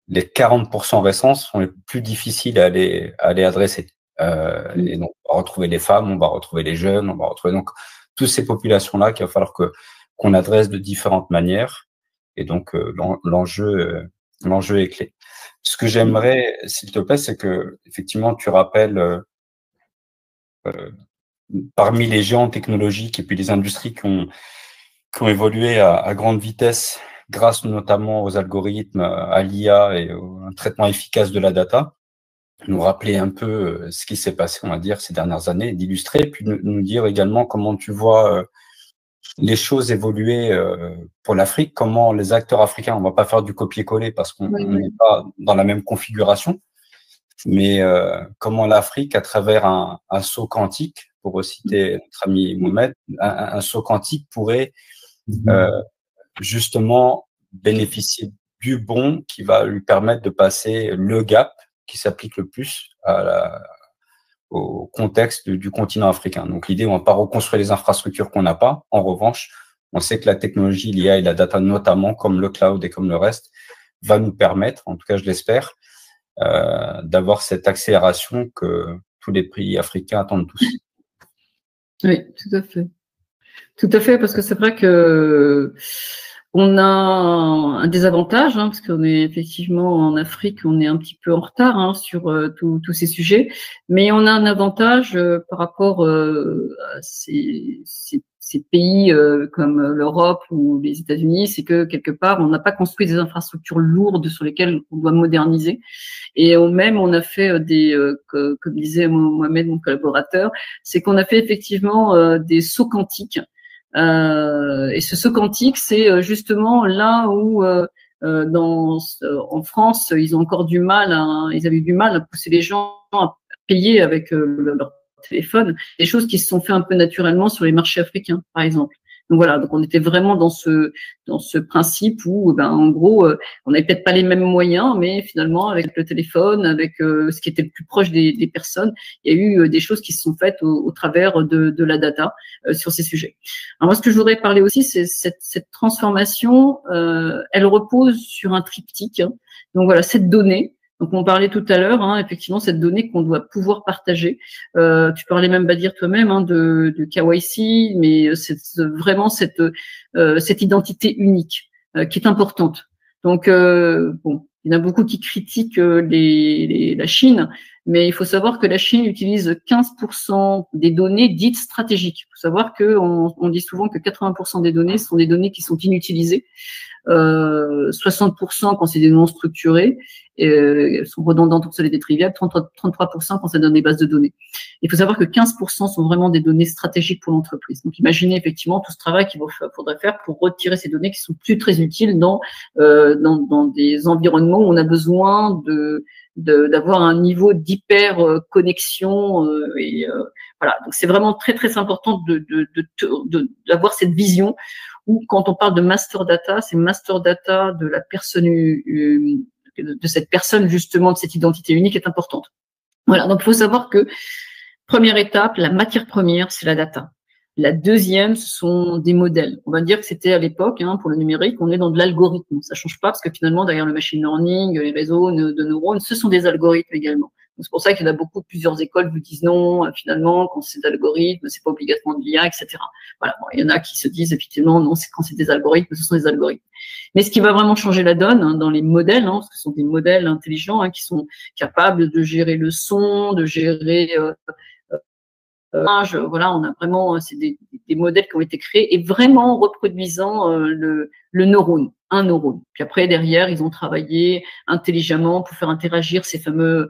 les 40% restants sont les plus difficiles à aller adresser. Et donc, on va retrouver les femmes, on va retrouver les jeunes, on va retrouver donc toutes ces populations-là qu'il va falloir qu'on adresse de différentes manières. Et donc, l'enjeu est clé. Ce que j'aimerais, s'il te plaît, c'est que effectivement, tu rappelles parmi les géants technologiques et puis les industries qui ont évolué à grande vitesse grâce notamment aux algorithmes, à l'IA et un traitement efficace de la data, nous rappeler un peu ce qui s'est passé, on va dire, ces dernières années, d'illustrer, puis nous dire également comment tu vois les choses évoluer pour l'Afrique, comment les acteurs africains, on va pas faire du copier-coller parce qu'on n'est pas dans la même configuration, mais comment l'Afrique, à travers un saut quantique, pour citer notre ami Mohamed, un saut quantique pourrait justement bénéficier du bon qui va lui permettre de passer le gap qui s'applique le plus au contexte du continent africain. Donc l'idée, on ne va pas reconstruire les infrastructures qu'on n'a pas. En revanche, on sait que la technologie, l'IA et la data notamment, comme le cloud et comme le reste, va nous permettre, en tout cas je l'espère, d'avoir cette accélération que tous les pays africains attendent tous. Oui, tout à fait. Tout à fait, parce que c'est vrai que On a un désavantage, parce qu'on est effectivement en Afrique, on est un petit peu en retard sur tous ces sujets, mais on a un avantage par rapport à ces pays comme l'Europe ou les États-Unis, c'est que quelque part, on n'a pas construit des infrastructures lourdes sur lesquelles on doit moderniser. Et même, on a fait comme disait Mohamed, mon collaborateur, c'est qu'on a fait effectivement des sauts quantiques. Et ce saut quantique, c'est justement là où en France, ils ont encore du mal, ils avaient du mal à pousser les gens à payer avec leur téléphone, des choses qui se sont fait un peu naturellement sur les marchés africains, par exemple. Donc voilà, donc on était vraiment dans ce principe où, en gros, on n'avait peut-être pas les mêmes moyens, mais finalement, avec le téléphone, avec ce qui était le plus proche des personnes, il y a eu des choses qui se sont faites au travers de la data sur ces sujets. Alors moi, ce que je voudrais parler aussi, c'est cette transformation, elle repose sur un triptyque. Donc voilà, cette donnée. Donc, on parlait tout à l'heure, effectivement, cette donnée qu'on doit pouvoir partager. Tu parlais même, Badir, toi-même, de KYC, mais c'est vraiment cette identité unique qui est importante. Donc, bon, il y en a beaucoup qui critiquent la Chine, mais il faut savoir que la Chine utilise 15% des données dites stratégiques. Il faut savoir qu'on dit souvent que 80% des données sont des données qui sont inutilisées. 60% quand c'est des non structurés, elles sont redondantes pour des triviales, 33% quand c'est dans des bases de données. Il faut savoir que 15% sont vraiment des données stratégiques pour l'entreprise. Donc imaginez effectivement tout ce travail qu'il faudrait faire pour retirer ces données qui sont plus très utiles dans des environnements où on a besoin d'avoir un niveau d'hyper connexion voilà. Donc c'est vraiment très très important d'avoir cette vision où quand on parle de master data, c'est master data de la personne, de cette personne justement, de cette identité unique est importante. Voilà, donc il faut savoir que première étape, la matière première, c'est la data. La deuxième, ce sont des modèles. On va dire que c'était à l'époque, pour le numérique, on est dans de l'algorithme. Ça change pas parce que finalement, derrière le machine learning, les réseaux de neurones, ce sont des algorithmes également. C'est pour ça qu'il y en a plusieurs écoles qui disent non, finalement, quand c'est d'algorithmes, c'est pas obligatoirement de l'IA, etc. Voilà. Bon, il y en a qui se disent effectivement non, c'est quand c'est des algorithmes, ce sont des algorithmes. Mais ce qui va vraiment changer la donne dans les modèles, parce que ce sont des modèles intelligents qui sont capables de gérer le son, de gérer voilà, on a vraiment, c'est des modèles qui ont été créés et vraiment reproduisant le neurone, un neurone. Puis après, derrière, ils ont travaillé intelligemment pour faire interagir ces fameux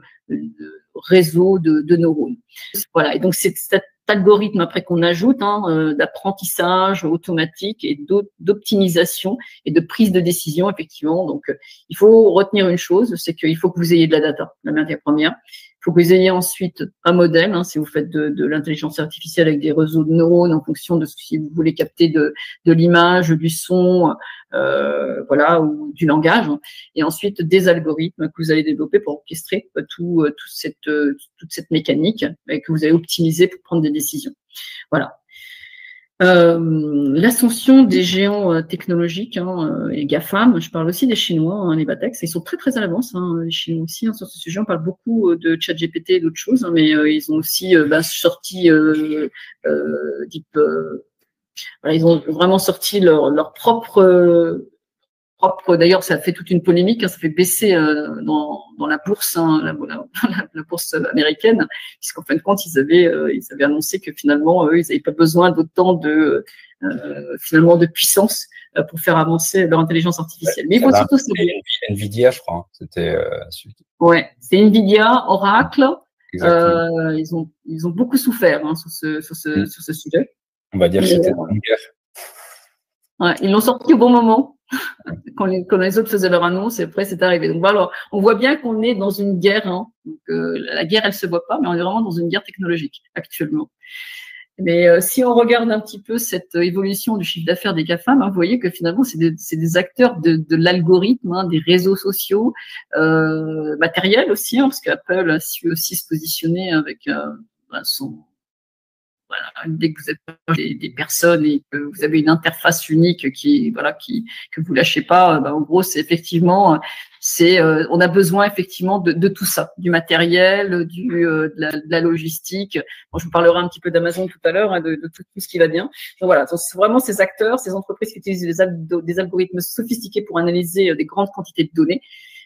réseaux de neurones. Voilà, et donc c'est cet algorithme après qu'on ajoute d'apprentissage automatique et d'optimisation et de prise de décision, effectivement. Donc, il faut retenir une chose, c'est qu'il faut que vous ayez de la data, la matière première. Il faut que vous ayez ensuite un modèle, si vous faites de l'intelligence artificielle avec des réseaux de neurones en fonction de ce que vous voulez capter de l'image, du son, voilà, ou du langage. Et ensuite, des algorithmes que vous allez développer pour orchestrer toute cette mécanique et que vous allez optimiser pour prendre des décisions. Voilà. L'ascension des géants technologiques, et GAFAM, je parle aussi des Chinois, les Batex, ils sont très très à l'avance, les Chinois aussi, sur ce sujet. On parle beaucoup de ChatGPT et d'autres choses, mais ils ont aussi sorti voilà, ils ont vraiment sorti leur propre. D'ailleurs, ça fait toute une polémique, ça fait baisser dans la bourse, la bourse américaine, puisqu'en fin de compte, ils avaient annoncé que finalement, eux, ils n'avaient pas besoin d'autant de puissance pour faire avancer leur intelligence artificielle. Mais il faut surtout savoir. Nvidia, je crois. C'était. Ouais, c'est Nvidia, Oracle. Ils ont beaucoup souffert sur ce sujet. On va dire que c'était une guerre. Ouais, ils l'ont sorti au bon moment. Quand les autres faisaient leur annonce, et après c'est arrivé. Donc voilà, on voit bien qu'on est dans une guerre. Donc, la guerre, elle se voit pas, mais on est vraiment dans une guerre technologique actuellement. Mais si on regarde un petit peu cette évolution du chiffre d'affaires des GAFAM, vous voyez que finalement c'est des acteurs de l'algorithme, des réseaux sociaux, matériels aussi, parce qu'Apple a su aussi se positionner avec voilà, dès que vous êtes proche des personnes et que vous avez une interface unique que vous lâchez pas, en gros, c'est effectivement, on a besoin effectivement de tout ça, du matériel, de la logistique. Bon, je vous parlerai un petit peu d'Amazon tout à l'heure, de tout ce qui va bien. Donc voilà, c'est vraiment ces acteurs, ces entreprises qui utilisent des algorithmes sophistiqués pour analyser des grandes quantités de données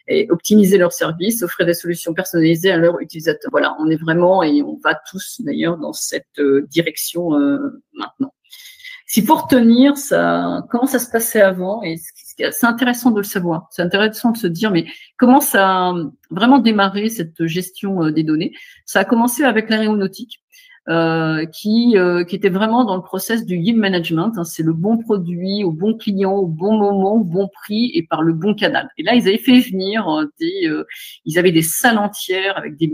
et optimiser leurs services, offrir des solutions personnalisées à leurs utilisateurs. Voilà, on est vraiment, et on va tous d'ailleurs dans cette direction maintenant. S'il faut retenir comment ça se passait avant, et c'est intéressant de le savoir, c'est intéressant de se dire, mais comment ça a vraiment démarré cette gestion des données? Ça a commencé avec l'aéronautique. Qui était vraiment dans le process du yield management, hein, c'est le bon produit au bon client, au bon moment, au bon prix et par le bon canal. Et là, ils avaient fait venir ils avaient des salles entières avec des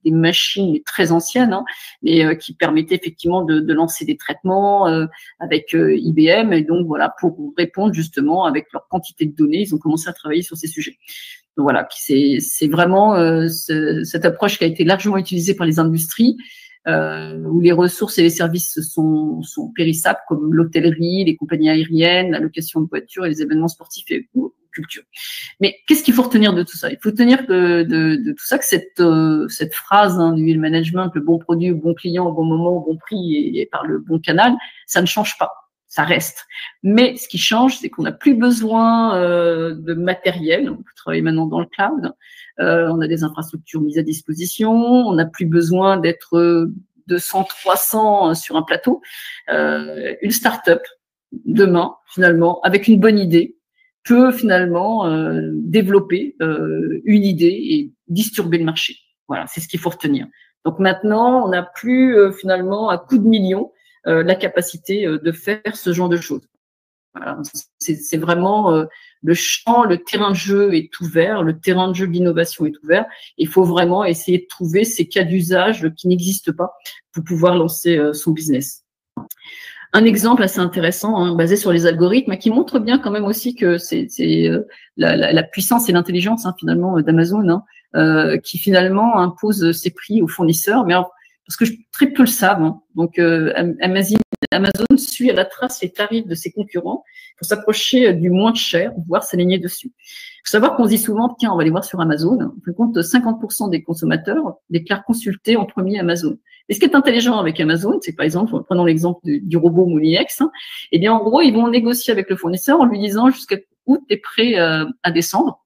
machines très anciennes, hein, mais qui permettaient effectivement de lancer des traitements avec IBM. Et donc voilà, pour répondre justement avec leur quantité de données, ils ont commencé à travailler sur ces sujets. Donc voilà, c'est vraiment cette approche qui a été largement utilisée par les industries. Où les ressources et les services sont périssables, comme l'hôtellerie, les compagnies aériennes, la location de voitures et les événements sportifs et culture. Mais qu'est-ce qu'il faut retenir de tout ça? Il faut retenir de tout ça que cette phrase du yield management, le bon produit au bon client, au bon moment, au bon prix et par le bon canal, ça ne change pas. Ça reste. Mais ce qui change, c'est qu'on n'a plus besoin de matériel. On peut travailler maintenant dans le cloud. On a des infrastructures mises à disposition. On n'a plus besoin d'être 200, 300 sur un plateau. Une start-up, demain, finalement, avec une bonne idée, peut finalement développer une idée et disturber le marché. Voilà, c'est ce qu'il faut retenir. Donc maintenant, on n'a plus finalement à coups de millions la capacité de faire ce genre de choses. Voilà, c'est vraiment le champ, le terrain de jeu est ouvert, le terrain de jeu de l'innovation est ouvert. Il faut vraiment essayer de trouver ces cas d'usage qui n'existent pas pour pouvoir lancer son business. Un exemple assez intéressant, hein, basé sur les algorithmes, qui montre bien quand même aussi que c'est la puissance et l'intelligence finalement d'Amazon, qui finalement impose ses prix aux fournisseurs. Mais alors, parce que très peu le savent, hein. Donc Amazon suit à la trace les tarifs de ses concurrents pour s'approcher du moins cher, voire s'aligner dessus. Il faut savoir qu'on se dit souvent, tiens, on va aller voir sur Amazon. On fait compte, 50% des consommateurs déclarent consulter en premier Amazon. Et ce qui est intelligent avec Amazon, c'est par exemple, prenons l'exemple du robot Moulinex, eh bien, en gros, ils vont négocier avec le fournisseur en lui disant jusqu'à où tu es prêt à descendre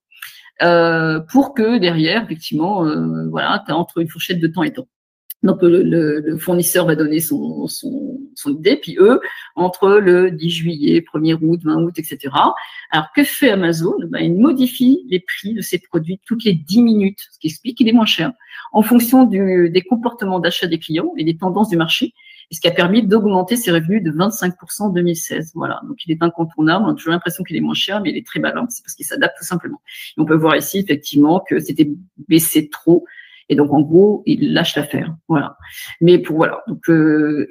pour que derrière, effectivement, voilà, tu as entre une fourchette de temps et temps. Donc, le fournisseur va donner son idée, puis eux, entre le 10 juillet, 1er août, 20 août, etc. Alors, que fait Amazon? Il modifie les prix de ses produits toutes les 10 minutes, ce qui explique qu'il est moins cher, en fonction des comportements d'achat des clients et des tendances du marché, et ce qui a permis d'augmenter ses revenus de 25% en 2016. Voilà, donc il est incontournable. On a toujours l'impression qu'il est moins cher, mais il est très malin, c'est parce qu'il s'adapte tout simplement. Et on peut voir ici, effectivement, que c'était baissé trop. Et donc, en gros, il lâche l'affaire. Voilà. Mais donc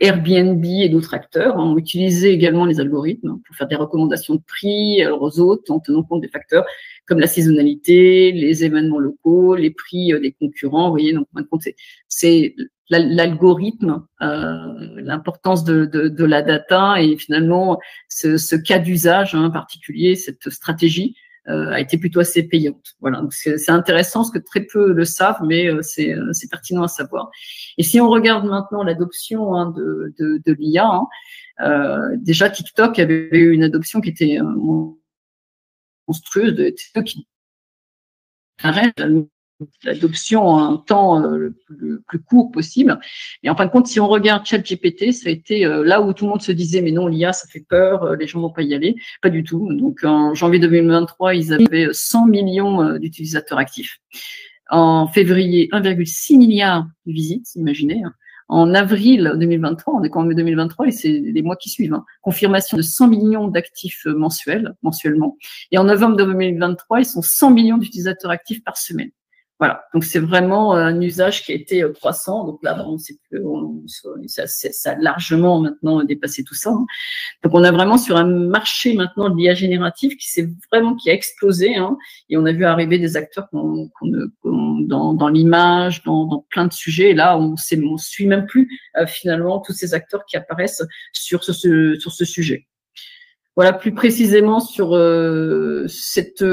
Airbnb et d'autres acteurs ont utilisé également les algorithmes pour faire des recommandations de prix aux autres en tenant compte des facteurs comme la saisonnalité, les événements locaux, les prix des concurrents. Vous voyez, donc, en compte, c'est l'algorithme, l'importance de la data et finalement ce cas d'usage particulier, cette stratégie a été plutôt assez payante. Voilà, donc c'est intéressant parce que très peu le savent, mais c'est pertinent à savoir. Et si on regarde maintenant l'adoption de l'IA, déjà TikTok avait eu une adoption qui était monstrueuse, de TikTok qui arrête l'adoption en un temps le plus court possible. Et en fin de compte, si on regarde ChatGPT, ça a été là où tout le monde se disait mais non, l'IA, ça fait peur, les gens vont pas y aller. Pas du tout. Donc en janvier 2023, ils avaient 100 millions d'utilisateurs actifs. En février, 1,6 milliard de visites, imaginez. En avril 2023, on est quand même en 2023 et c'est les mois qui suivent. Confirmation de 100 millions d'actifs mensuellement. Et en novembre 2023, ils sont 100 millions d'utilisateurs actifs par semaine. Voilà, donc c'est vraiment un usage qui a été croissant. Donc là, ça a largement maintenant dépassé tout ça. Hein. Donc on a vraiment sur un marché maintenant de l'IA générative qui a explosé. Hein, et on a vu arriver des acteurs dans l'image, dans plein de sujets. Et là, on suit même plus finalement tous ces acteurs qui apparaissent sur ce sujet. Voilà, plus précisément sur cette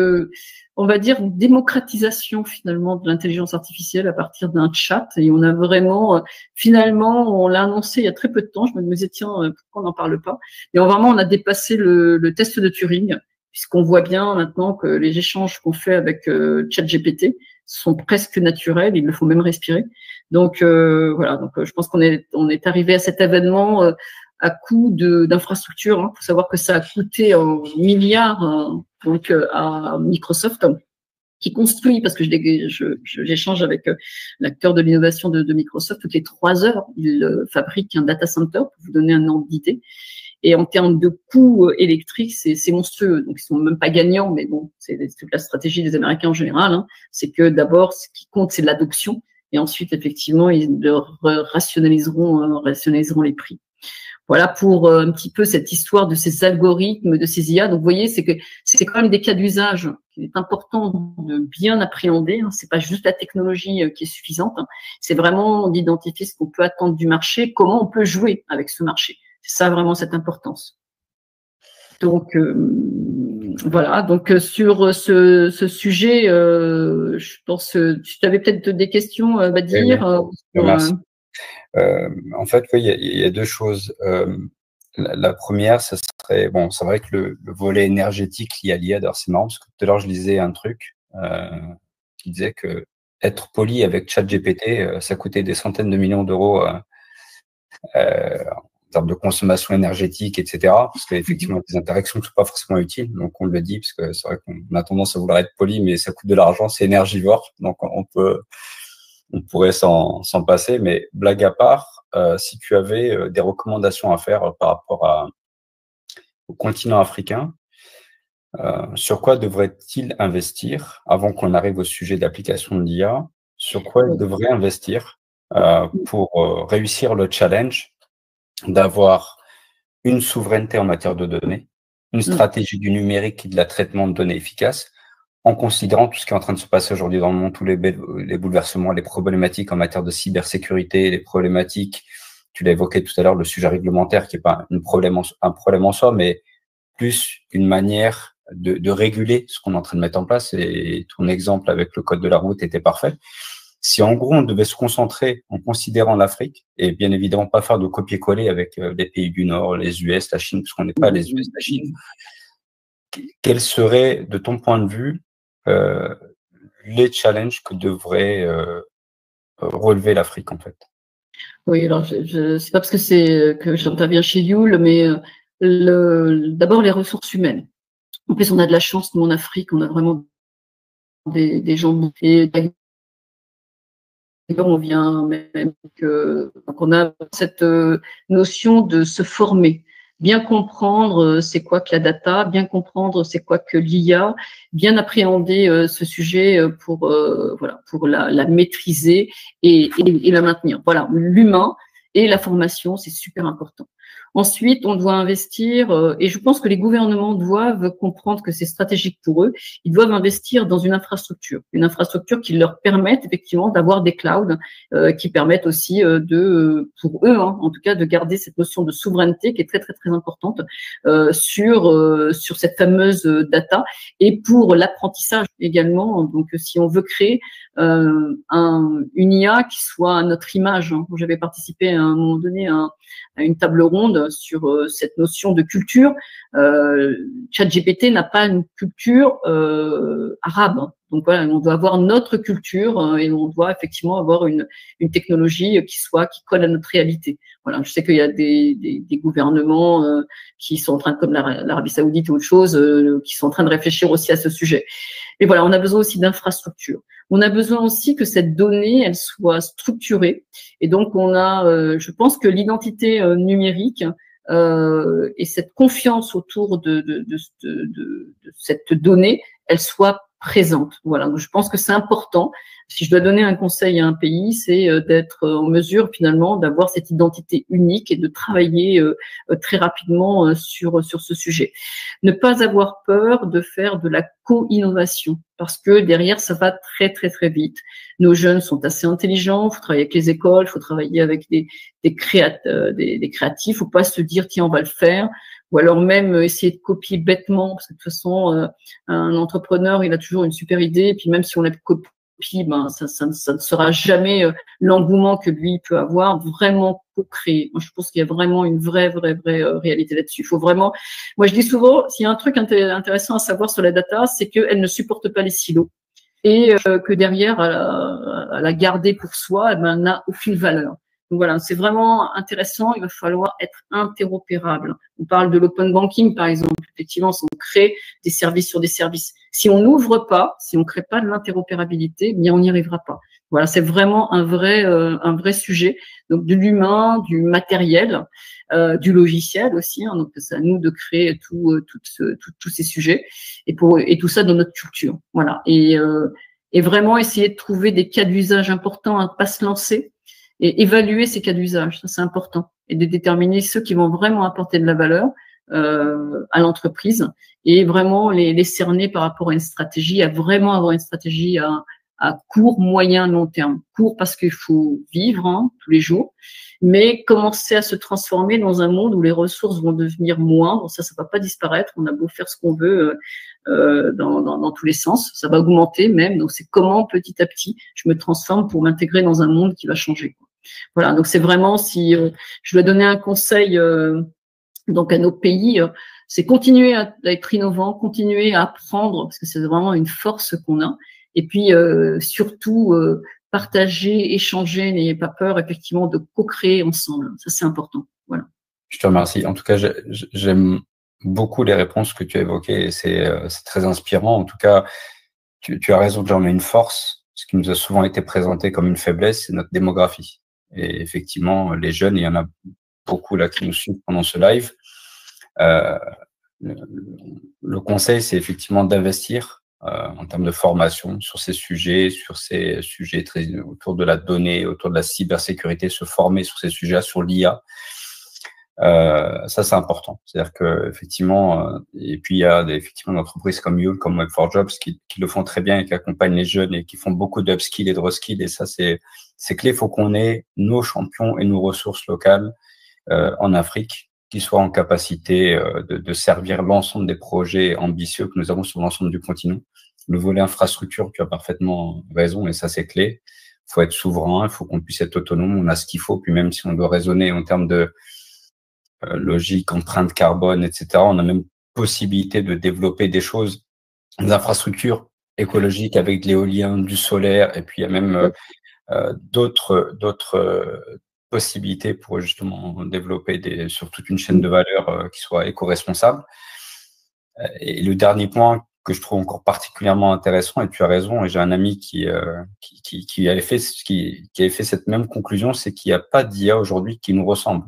on va dire, démocratisation finalement de l'intelligence artificielle à partir d'un chat. Et on a vraiment, finalement, on l'a annoncé il y a très peu de temps. Je me disais, tiens, pourquoi on n'en parle pas? Et vraiment, on a dépassé le test de Turing, puisqu'on voit bien maintenant que les échanges qu'on fait avec ChatGPT sont presque naturels. Il le faut même respirer. Donc voilà. Donc je pense qu'on est arrivé à cet événement à coût d'infrastructure. Il faut savoir que ça a coûté en milliards donc à Microsoft, qui construit, parce que j'échange avec l'acteur de l'innovation de Microsoft, toutes les 3 heures, il fabrique un data center, pour vous donner un ordre d'idée. Et en termes de coûts électriques, c'est monstrueux. Donc, ils sont même pas gagnants, mais bon, c'est toute la stratégie des Américains en général. Hein. C'est que d'abord, ce qui compte, c'est l'adoption. Et ensuite, effectivement, ils rationaliseront les prix. Voilà pour un petit peu cette histoire de ces algorithmes, de ces IA. Donc, vous voyez, c'est quand même des cas d'usage qu'il est important de bien appréhender. Hein. C'est pas juste la technologie qui est suffisante. Hein. C'est vraiment d'identifier ce qu'on peut attendre du marché, comment on peut jouer avec ce marché. C'est ça vraiment cette importance. Donc, voilà. Donc, sur ce sujet, je pense que tu avais peut-être des questions, Badir. Merci. En fait, oui, il y a 2 choses. La première, ça serait, bon, c'est vrai que le volet énergétique lié à l'IA, d'ailleurs, c'est marrant parce que tout à l'heure, je lisais un truc qui disait que être poli avec ChatGPT, ça coûtait des centaines de millions d'euros en termes de consommation énergétique, etc. Parce qu'effectivement, il y a des interactions qui ne sont pas forcément utiles. Donc, on le dit, parce que c'est vrai qu'on a tendance à vouloir être poli, mais ça coûte de l'argent, c'est énergivore. Donc, on pourrait s'en passer. Mais blague à part, si tu avais des recommandations à faire par rapport au continent africain, sur quoi devrait-il investir avant qu'on arrive au sujet d'application de l'IA? Sur quoi il devrait investir pour réussir le challenge d'avoir une souveraineté en matière de données, une stratégie du numérique et de la traitement de données efficace, en considérant tout ce qui est en train de se passer aujourd'hui dans le monde, tous les bouleversements, les problématiques en matière de cybersécurité, les problématiques, tu l'as évoqué tout à l'heure, le sujet réglementaire qui n'est pas un problème en soi, mais plus une manière de réguler ce qu'on est en train de mettre en place. Et ton exemple avec le code de la route était parfait. Si en gros on devait se concentrer en considérant l'Afrique, et bien évidemment pas faire de copier-coller avec les pays du Nord, les US, la Chine, parce qu'on n'est pas les US, la Chine, quels seraient, de ton point de vue, les challenges que devrait relever l'Afrique en fait? Oui, alors c'est pas parce que j'interviens chez Yule, mais d'abord les ressources humaines. En plus, on a de la chance, nous en Afrique, on a vraiment des gens. Et on vient même donc on a cette notion de se former, bien comprendre c'est quoi que la data, bien comprendre c'est quoi que l'IA, bien appréhender ce sujet pour la maîtriser et la maintenir. Voilà, l'humain et la formation, c'est super important. Ensuite, on doit investir, et je pense que les gouvernements doivent comprendre que c'est stratégique pour eux, ils doivent investir dans une infrastructure qui leur permette effectivement d'avoir des clouds, qui permettent aussi pour eux, hein, en tout cas, de garder cette notion de souveraineté qui est très, très, très importante sur cette fameuse data, et pour l'apprentissage également. Donc, si on veut créer une IA qui soit à notre image, hein. J'avais participé à un moment donné à une table ronde sur cette notion de culture. ChatGPT n'a pas une culture arabe. Donc voilà, on doit avoir notre culture et on doit effectivement avoir une technologie qui colle à notre réalité. Voilà, je sais qu'il y a des gouvernements qui sont en train, comme l'Arabie Saoudite ou autre chose, qui sont en train de réfléchir aussi à ce sujet. Et voilà, on a besoin aussi d'infrastructures. On a besoin aussi que cette donnée, elle soit structurée. Et donc, on a, je pense que l'identité numérique et cette confiance autour de cette donnée, elle soit présente. Voilà, donc je pense que c'est important. Si je dois donner un conseil à un pays, c'est d'être en mesure finalement d'avoir cette identité unique et de travailler très rapidement sur ce sujet. Ne pas avoir peur de faire de la co-innovation parce que derrière, ça va très, très, très vite. Nos jeunes sont assez intelligents, il faut travailler avec les écoles, il faut travailler avec des créatifs, il faut pas se dire, tiens, on va le faire, ou alors même essayer de copier bêtement, parce que de toute façon, un entrepreneur, il a toujours une super idée, et puis même si on la copie, ben, ça ne sera jamais l'engouement que lui peut avoir, vraiment co-créer. Moi, je pense qu'il y a vraiment une vraie réalité là-dessus. Il faut vraiment, moi, je dis souvent, s'il y a un truc intéressant à savoir sur la data, c'est qu'elle ne supporte pas les silos et que derrière, à la garder pour soi, eh ben, elle n'a aucune valeur. Donc voilà, c'est vraiment intéressant. Il va falloir être interopérable. On parle de l'open banking, par exemple. Effectivement, si on crée des services sur des services, si on n'ouvre pas, si on crée pas de l'interopérabilité, bien on n'y arrivera pas. Voilà, c'est vraiment un vrai sujet. Donc de l'humain, du matériel, du logiciel aussi. Hein, donc c'est à nous de créer tous ces sujets et tout ça dans notre culture. Voilà, et vraiment essayer de trouver des cas d'usage importants, à ne pas se lancer. Et évaluer ces cas d'usage, ça c'est important, et de déterminer ceux qui vont vraiment apporter de la valeur à l'entreprise et vraiment les cerner par rapport à une stratégie, à vraiment avoir une stratégie à court, moyen, long terme. Court parce qu'il faut vivre tous les jours, mais commencer à se transformer dans un monde où les ressources vont devenir moindres. Ça va pas disparaître. On a beau faire ce qu'on veut dans tous les sens, ça va augmenter même. Donc c'est comment petit à petit je me transforme pour m'intégrer dans un monde qui va changer. Voilà, donc c'est vraiment, si je dois donner un conseil donc à nos pays, c'est continuer à être innovant, continuer à apprendre, parce que c'est vraiment une force qu'on a, et puis surtout partager, échanger, n'ayez pas peur effectivement de co-créer ensemble, ça c'est important. Voilà. Je te remercie. En tout cas, j'aime beaucoup les réponses que tu as évoquées, et c'est très inspirant. En tout cas, tu as raison, j'en ai une force. Ce qui nous a souvent été présenté comme une faiblesse, c'est notre démographie. Et effectivement, les jeunes, il y en a beaucoup là qui nous suivent pendant ce live. Le conseil, c'est effectivement d'investir en termes de formation sur ces sujets très autour de la donnée, autour de la cybersécurité, se former sur ces sujets, sur l'IA. Ça, c'est important. C'est-à-dire que effectivement, et puis il y a effectivement des entreprises comme Yule, comme Web4Jobs qui le font très bien et qui accompagnent les jeunes et qui font beaucoup d'upskill et de reskill. Et ça, c'est clé. Il faut qu'on ait nos champions et nos ressources locales en Afrique qui soient en capacité de servir l'ensemble des projets ambitieux que nous avons sur l'ensemble du continent. Le volet infrastructure, tu as parfaitement raison, et ça, c'est clé. Il faut être souverain, il faut qu'on puisse être autonome, on a ce qu'il faut. Puis même si on doit raisonner en termes de logique, empreinte carbone, etc., on a même possibilité de développer des choses, des infrastructures écologiques avec de l'éolien, du solaire, et puis il y a même d'autres possibilités pour justement développer sur toute une chaîne de valeur qui soit éco-responsable. Et le dernier point que je trouve encore particulièrement intéressant, et tu as raison, et j'ai un ami qui avait fait cette même conclusion, c'est qu'il n'y a pas d'IA aujourd'hui qui nous ressemble,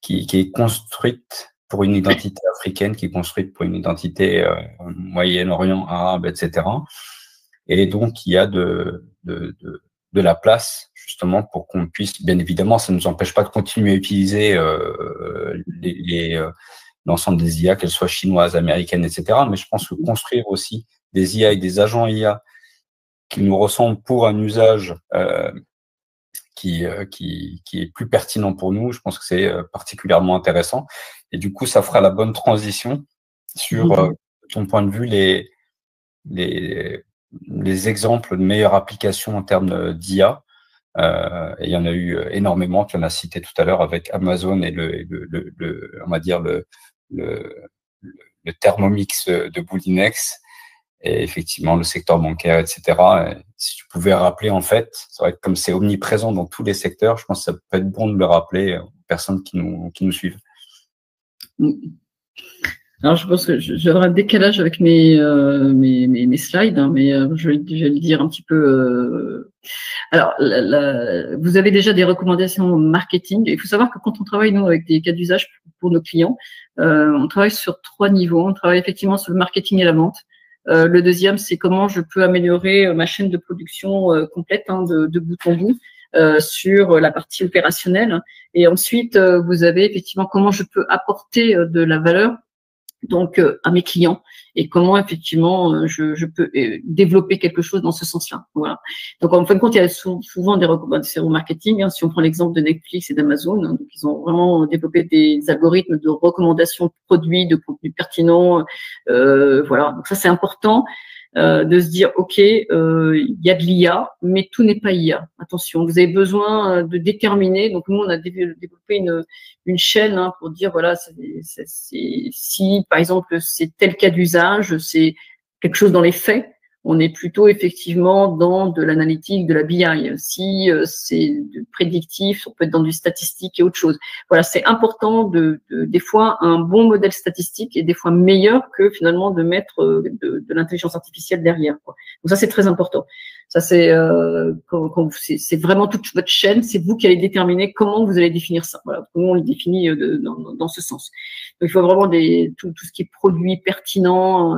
qui est construite pour une identité africaine, qui est construite pour une identité Moyen-Orient, arabe, etc. Et donc, il y a de la place, justement, pour qu'on puisse, bien évidemment, ça ne nous empêche pas de continuer à utiliser l'ensemble des IA, qu'elles soient chinoises, américaines, etc. Mais je pense que construire aussi des IA et des agents IA qui nous ressemblent pour un usage qui est plus pertinent pour nous, je pense que c'est particulièrement intéressant. Et du coup, ça fera la bonne transition sur ton point de vue, les exemples de meilleures applications en termes d'IA. Et il y en a eu énormément, tu en as cité tout à l'heure avec Amazon et on va dire le Thermomix de Boulinex, et effectivement le secteur bancaire, etc. Et si tu pouvais rappeler, en fait, c'est vrai que comme c'est omniprésent dans tous les secteurs, je pense que ça peut être bon de le rappeler aux personnes qui nous suivent. Alors, je pense que j'aurai un décalage avec mes slides, hein, mais je vais le dire un petit peu. Alors, vous avez déjà des recommandations marketing. Il faut savoir que quand on travaille, nous, avec des cas d'usage pour nos clients, on travaille sur 3 niveaux. On travaille effectivement sur le marketing et la vente. Le deuxième, c'est comment je peux améliorer ma chaîne de production complète, hein, de bout en bout. Sur la partie opérationnelle. Et ensuite, vous avez effectivement comment je peux apporter de la valeur donc à mes clients et comment effectivement je peux développer quelque chose dans ce sens-là. Voilà. Donc en fin de compte, il y a souvent des recommandations au marketing. Hein, si on prend l'exemple de Netflix et d'Amazon, hein, donc ils ont vraiment développé des algorithmes de recommandation de produits, de contenus pertinents. Voilà. Donc ça c'est important. De se dire, OK, il y a de l'IA, mais tout n'est pas IA. Attention, vous avez besoin de déterminer. Donc, nous, on a développé une chaîne hein, pour dire, voilà, si, par exemple, c'est tel cas d'usage, c'est quelque chose dans les faits, on est plutôt effectivement dans de l'analytique, de la BI. Si c'est prédictif, on peut être dans du statistique et autre chose. Voilà, c'est important des fois un bon modèle statistique est des fois meilleur que finalement de mettre de l'intelligence artificielle derrière, quoi. Donc ça c'est très important. Ça c'est c'est vraiment toute votre chaîne, c'est vous qui allez déterminer comment vous allez définir ça. Voilà, comment on le définit dans ce sens. Donc il faut vraiment tout ce qui est produit pertinent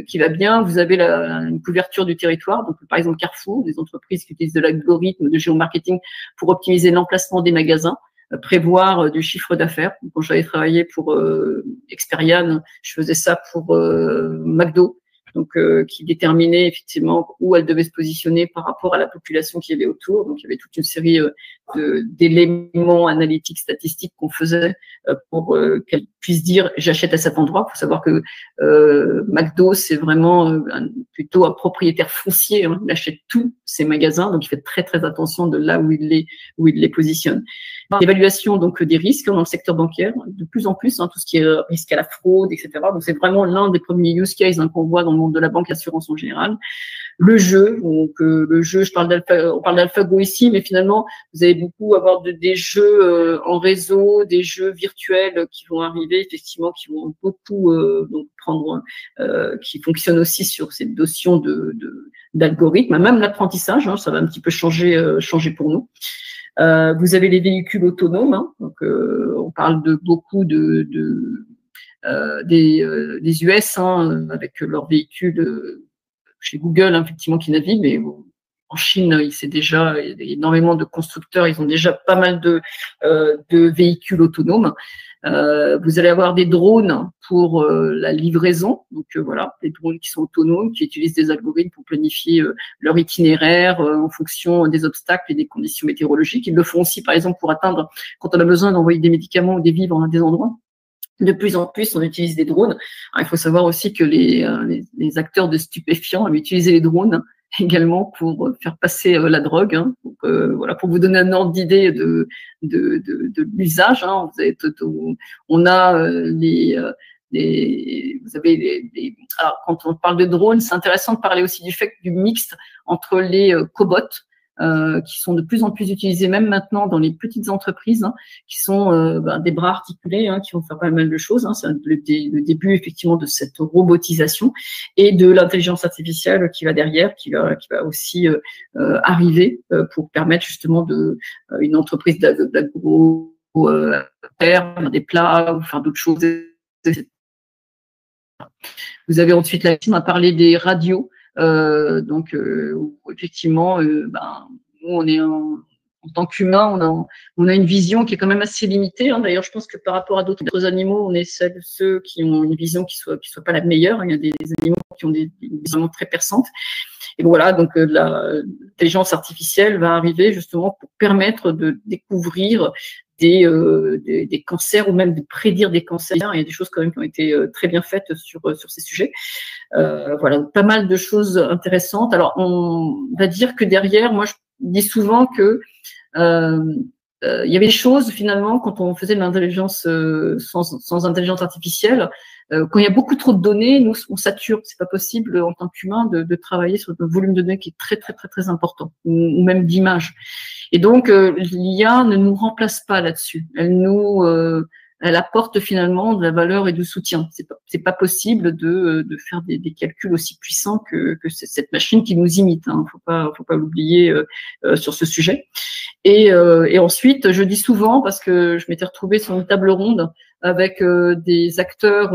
qui va bien. Vous avez une couverture du territoire. Donc par exemple Carrefour, des entreprises qui utilisent de l'algorithme de géomarketing pour optimiser l'emplacement des magasins, prévoir du chiffre d'affaires. Quand j'avais travaillé pour Experian, je faisais ça pour McDo. Donc qui déterminait effectivement où elle devait se positionner par rapport à la population qui y avait autour. Donc il y avait toute une série d'éléments analytiques, statistiques qu'on faisait pour qu'elle puisse dire j'achète à cet endroit. Il faut savoir que McDo c'est vraiment plutôt un propriétaire foncier. Hein. Il achète tous ses magasins, donc il fait très très attention de là où il les positionne. L'évaluation donc des risques dans le secteur bancaire, de plus en plus, hein, tout ce qui est risque à la fraude, etc. Donc c'est vraiment l'un des premiers use cases hein, qu'on voit dans le monde de la banque, l'assurance en général. Le jeu, donc le jeu, on parle d'AlphaGo ici, mais finalement vous allez beaucoup avoir des jeux en réseau, des jeux virtuels qui vont arriver, effectivement, qui vont beaucoup donc prendre, qui fonctionnent aussi sur cette notion d'algorithme, même l'apprentissage, hein, ça va un petit peu changer pour nous. Vous avez les véhicules autonomes, hein, donc on parle de beaucoup des US hein, avec leurs véhicules chez Google, hein, effectivement, qui naviguent, mais en Chine, il y a énormément de constructeurs, ils ont déjà pas mal de véhicules autonomes. Vous allez avoir des drones pour la livraison, donc voilà, des drones qui sont autonomes, qui utilisent des algorithmes pour planifier leur itinéraire en fonction des obstacles et des conditions météorologiques. Ils le font aussi, par exemple, pour atteindre, quand on a besoin d'envoyer des médicaments ou des vivres à des endroits. De plus en plus, on utilise des drones. Alors, il faut savoir aussi que les acteurs de stupéfiants ont utilisé les drones également pour faire passer la drogue. Hein. Donc, voilà, pour vous donner un ordre d'idée de l'usage. Hein. On a alors, quand on parle de drones, c'est intéressant de parler aussi du fait du mixte entre les cobots, qui sont de plus en plus utilisés même maintenant dans les petites entreprises, hein, qui sont des bras articulés, hein, qui vont faire pas mal de choses. Hein, c'est le début effectivement de cette robotisation et de l'intelligence artificielle qui va derrière, qui va aussi arriver pour permettre justement une entreprise d'agro faire des plats ou faire d'autres choses. Vous avez ensuite la team à parler des radios. Donc effectivement, nous on est en tant qu'humains, on a une vision qui est quand même assez limitée. Hein. D'ailleurs, je pense que par rapport à d'autres animaux, on est ceux qui ont une vision qui soit pas la meilleure. Il y a des animaux qui ont des visions très perçantes. Et voilà, donc l'intelligence artificielle va arriver justement pour permettre de découvrir des cancers ou même de prédire des cancers. Il y a des choses quand même qui ont été très bien faites sur ces sujets. Voilà, pas mal de choses intéressantes. Alors, on va dire que derrière, moi, je dis souvent que il y avait des choses finalement quand on faisait de l'intelligence sans intelligence artificielle. Quand il y a beaucoup trop de données, nous on sature. C'est pas possible en tant qu'humain de travailler sur un volume de données qui est très très très très important, ou même d'images. Et donc l'IA ne nous remplace pas là-dessus. Elle apporte finalement de la valeur et du soutien. C'est pas possible de faire des calculs aussi puissants que cette machine qui nous imite. Hein. Faut pas l'oublier sur ce sujet. Et ensuite, je dis souvent, parce que je m'étais retrouvée sur une table ronde avec des acteurs,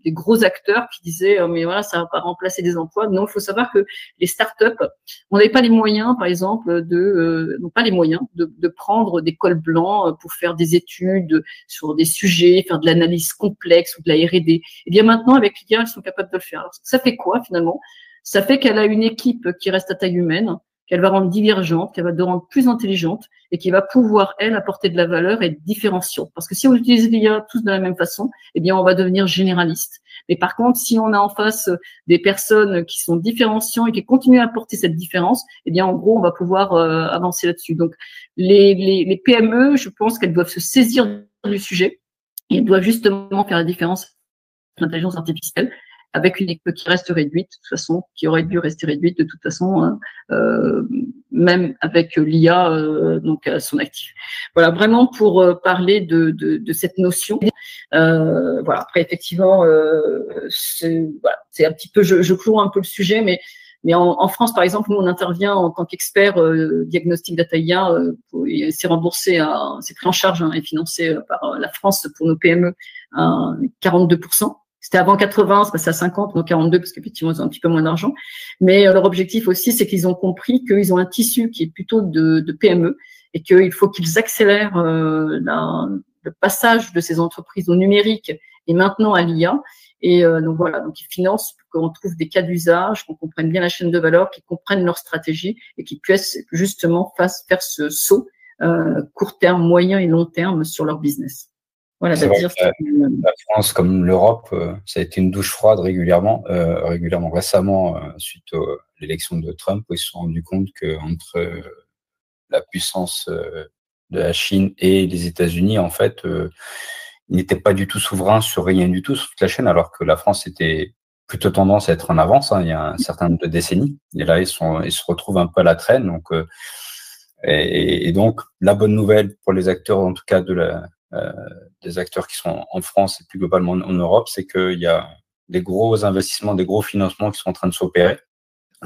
des gros acteurs qui disaient mais voilà, ça va pas remplacer des emplois. Non, il faut savoir que les startups, on n'avait pas les moyens, par exemple, n'ont pas les moyens de prendre des cols blancs pour faire des études sur des sujets, faire de l'analyse complexe ou de la R&D. Et bien maintenant, avec l'IA, elles sont capables de le faire. Alors, ça fait quoi finalement? Ça fait qu'elle a une équipe qui reste à taille humaine, qu'elle va rendre divergente, qu'elle va rendre plus intelligente et qui va pouvoir, elle, apporter de la valeur et être différenciante. Parce que si on utilise l'IA tous de la même façon, eh bien, on va devenir généraliste. Mais par contre, si on a en face des personnes qui sont différenciantes et qui continuent à apporter cette différence, eh bien, en gros, on va pouvoir avancer là-dessus. Donc, les PME, je pense qu'elles doivent se saisir du sujet et elles doivent justement faire la différence entre l'intelligence artificielle avec une équipe qui reste réduite, de toute façon, qui aurait dû rester réduite de toute façon, même avec l'IA donc à son actif. Voilà, vraiment pour parler de cette notion. Voilà. Après, effectivement, c'est un petit peu, je clôt un peu le sujet, mais en France, par exemple, nous on intervient en tant qu'expert diagnostic data IA, c'est remboursé, c'est pris en charge et financé par la France pour nos PME à 42%. C'était avant 80, c'est passé à 50, donc 42 parce qu'effectivement ils ont un petit peu moins d'argent. Mais leur objectif aussi, c'est qu'ils ont compris qu'ils ont un tissu qui est plutôt de PME et qu'il faut qu'ils accélèrent le passage de ces entreprises au numérique et maintenant à l'IA. Et donc voilà, donc ils financent pour qu'on trouve des cas d'usage, qu'on comprenne bien la chaîne de valeur, qu'ils comprennent leur stratégie et qu'ils puissent justement faire ce saut court terme, moyen et long terme sur leur business. Voilà, c'est vrai que la France, comme l'Europe, ça a été une douche froide régulièrement récemment, suite à l'élection de Trump, où ils se sont rendus compte qu'entre la puissance de la Chine et les États-Unis, en fait, ils n'étaient pas du tout souverains sur rien du tout, sur toute la chaîne, alors que la France était plutôt tendance à être en avance, il y a un certain nombre de décennies. Et là, ils se retrouvent un peu à la traîne. Donc, et donc, la bonne nouvelle pour les acteurs, en tout cas des acteurs qui sont en France et plus globalement en Europe, c'est qu'il y a des gros investissements, des gros financements qui sont en train de s'opérer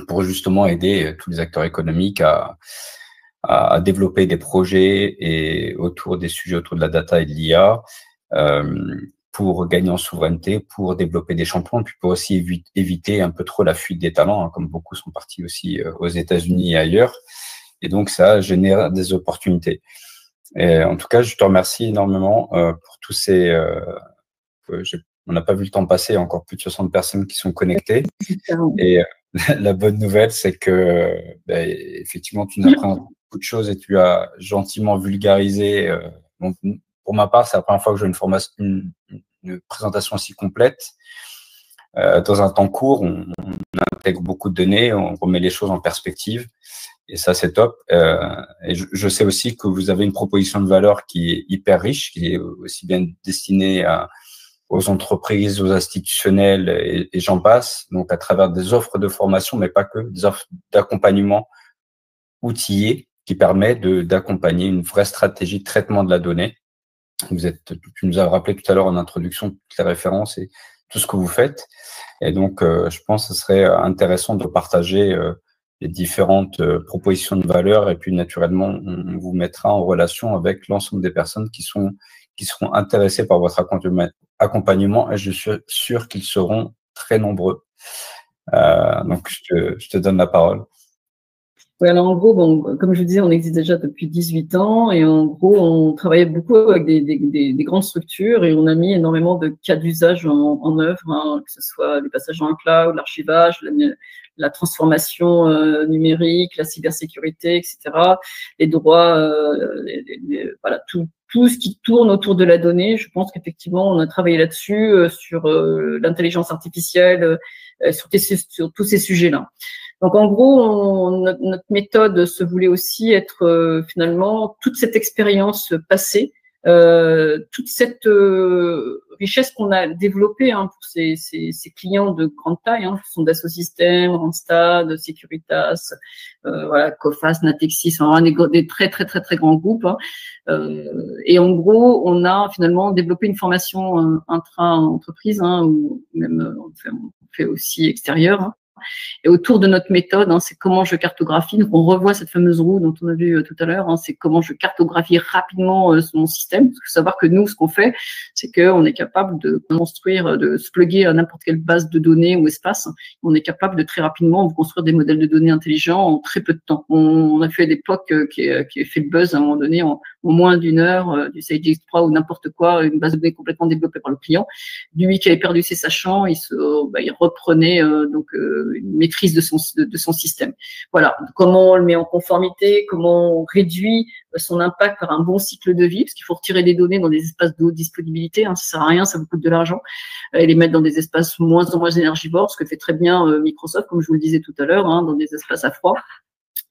pour justement aider tous les acteurs économiques à développer des projets et autour des sujets autour de la data et de l'IA pour gagner en souveraineté, pour développer des champions, puis pour aussi éviter un peu trop la fuite des talents, comme beaucoup sont partis aussi aux États-Unis et ailleurs. Et donc, ça génère des opportunités. Et en tout cas, je te remercie énormément pour tous ces... on n'a pas vu le temps passer, il y a encore plus de 60 personnes qui sont connectées. Et la bonne nouvelle, c'est que effectivement, tu nous as présenté beaucoup de choses et tu as gentiment vulgarisé. Donc, pour ma part, c'est la première fois que je vois une présentation aussi complète. Dans un temps court, on intègre beaucoup de données, on remet les choses en perspective. Et ça, c'est top. Et je sais aussi que vous avez une proposition de valeur qui est hyper riche, qui est aussi bien destinée aux entreprises, aux institutionnels et j'en passe. Donc, à travers des offres de formation, mais pas que, des offres d'accompagnement outillé qui permet d'accompagner une vraie stratégie de traitement de la donnée. Tu nous as rappelé tout à l'heure en introduction toutes les références et tout ce que vous faites. Et donc, je pense que ce serait intéressant de partager les différentes propositions de valeur et puis naturellement, on vous mettra en relation avec l'ensemble des personnes qui seront intéressées par votre accompagnement et je suis sûr qu'ils seront très nombreux. Donc, je te donne la parole. Oui, alors en gros, bon, comme je vous disais, on existe déjà depuis 18 ans et en gros, on travaillait beaucoup avec des grandes structures et on a mis énormément de cas d'usage en œuvre, hein, que ce soit les passages en cloud, l'archivage, la transformation numérique, la cybersécurité, etc., les droits, voilà, tout ce qui tourne autour de la donnée. Je pense qu'effectivement, on a travaillé là-dessus, sur l'intelligence artificielle, sur tous ces sujets-là. Donc, en gros, notre méthode se voulait aussi être finalement toute cette expérience passée, toute cette richesse qu'on a développée pour ces clients de grande taille, qui sont Dassault Systèmes, Randstad, Securitas, voilà, Coface, Natixis, des très très très très grands groupes. Et en gros, on a finalement développé une formation intra-entreprise, ou même on fait aussi extérieure. Et autour de notre méthode, c'est comment je cartographie. Donc, on revoit cette fameuse roue dont on a vu tout à l'heure. C'est comment je cartographie rapidement mon système. Il faut savoir que nous, ce qu'on fait, c'est qu'on est capable de construire, de se plugger à n'importe quelle base de données ou espace. On est capable de très rapidement construire des modèles de données intelligents en très peu de temps. On a fait à l'époque qui a fait le buzz à un moment donné en moins d'une heure, du Sage X3 ou n'importe quoi, une base de données complètement développée par le client. Lui qui avait perdu ses sachants, il reprenait une maîtrise de son système. Voilà, comment on le met en conformité, comment on réduit son impact par un bon cycle de vie, parce qu'il faut retirer des données dans des espaces de haute disponibilité, ça sert à rien, ça vous coûte de l'argent, et les mettre dans des espaces moins en moins énergivores, ce que fait très bien Microsoft, comme je vous le disais tout à l'heure, dans des espaces à froid.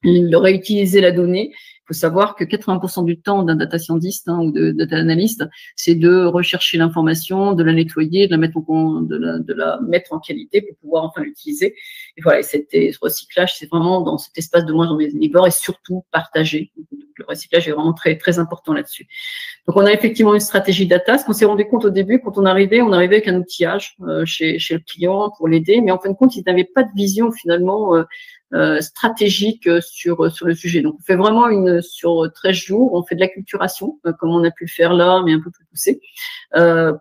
Il aurait utilisé la donnée. Il faut savoir que 80% du temps d'un data scientist ou de data analyst, c'est de rechercher l'information, de la nettoyer, de la mettre en qualité pour pouvoir enfin l'utiliser. Et voilà, ce recyclage, c'est vraiment dans cet espace de moins en moins énergivore et surtout partagé. Donc, le recyclage est vraiment très, très important là-dessus. Donc, on a effectivement une stratégie data. Ce qu'on s'est rendu compte au début, quand on arrivait avec un outillage chez le client pour l'aider, mais en fin de compte, il n'avait pas de vision finalement stratégique sur le sujet. Donc, on fait vraiment sur 13 jours, on fait de l'acculturation, comme on a pu le faire là, mais un peu plus poussé,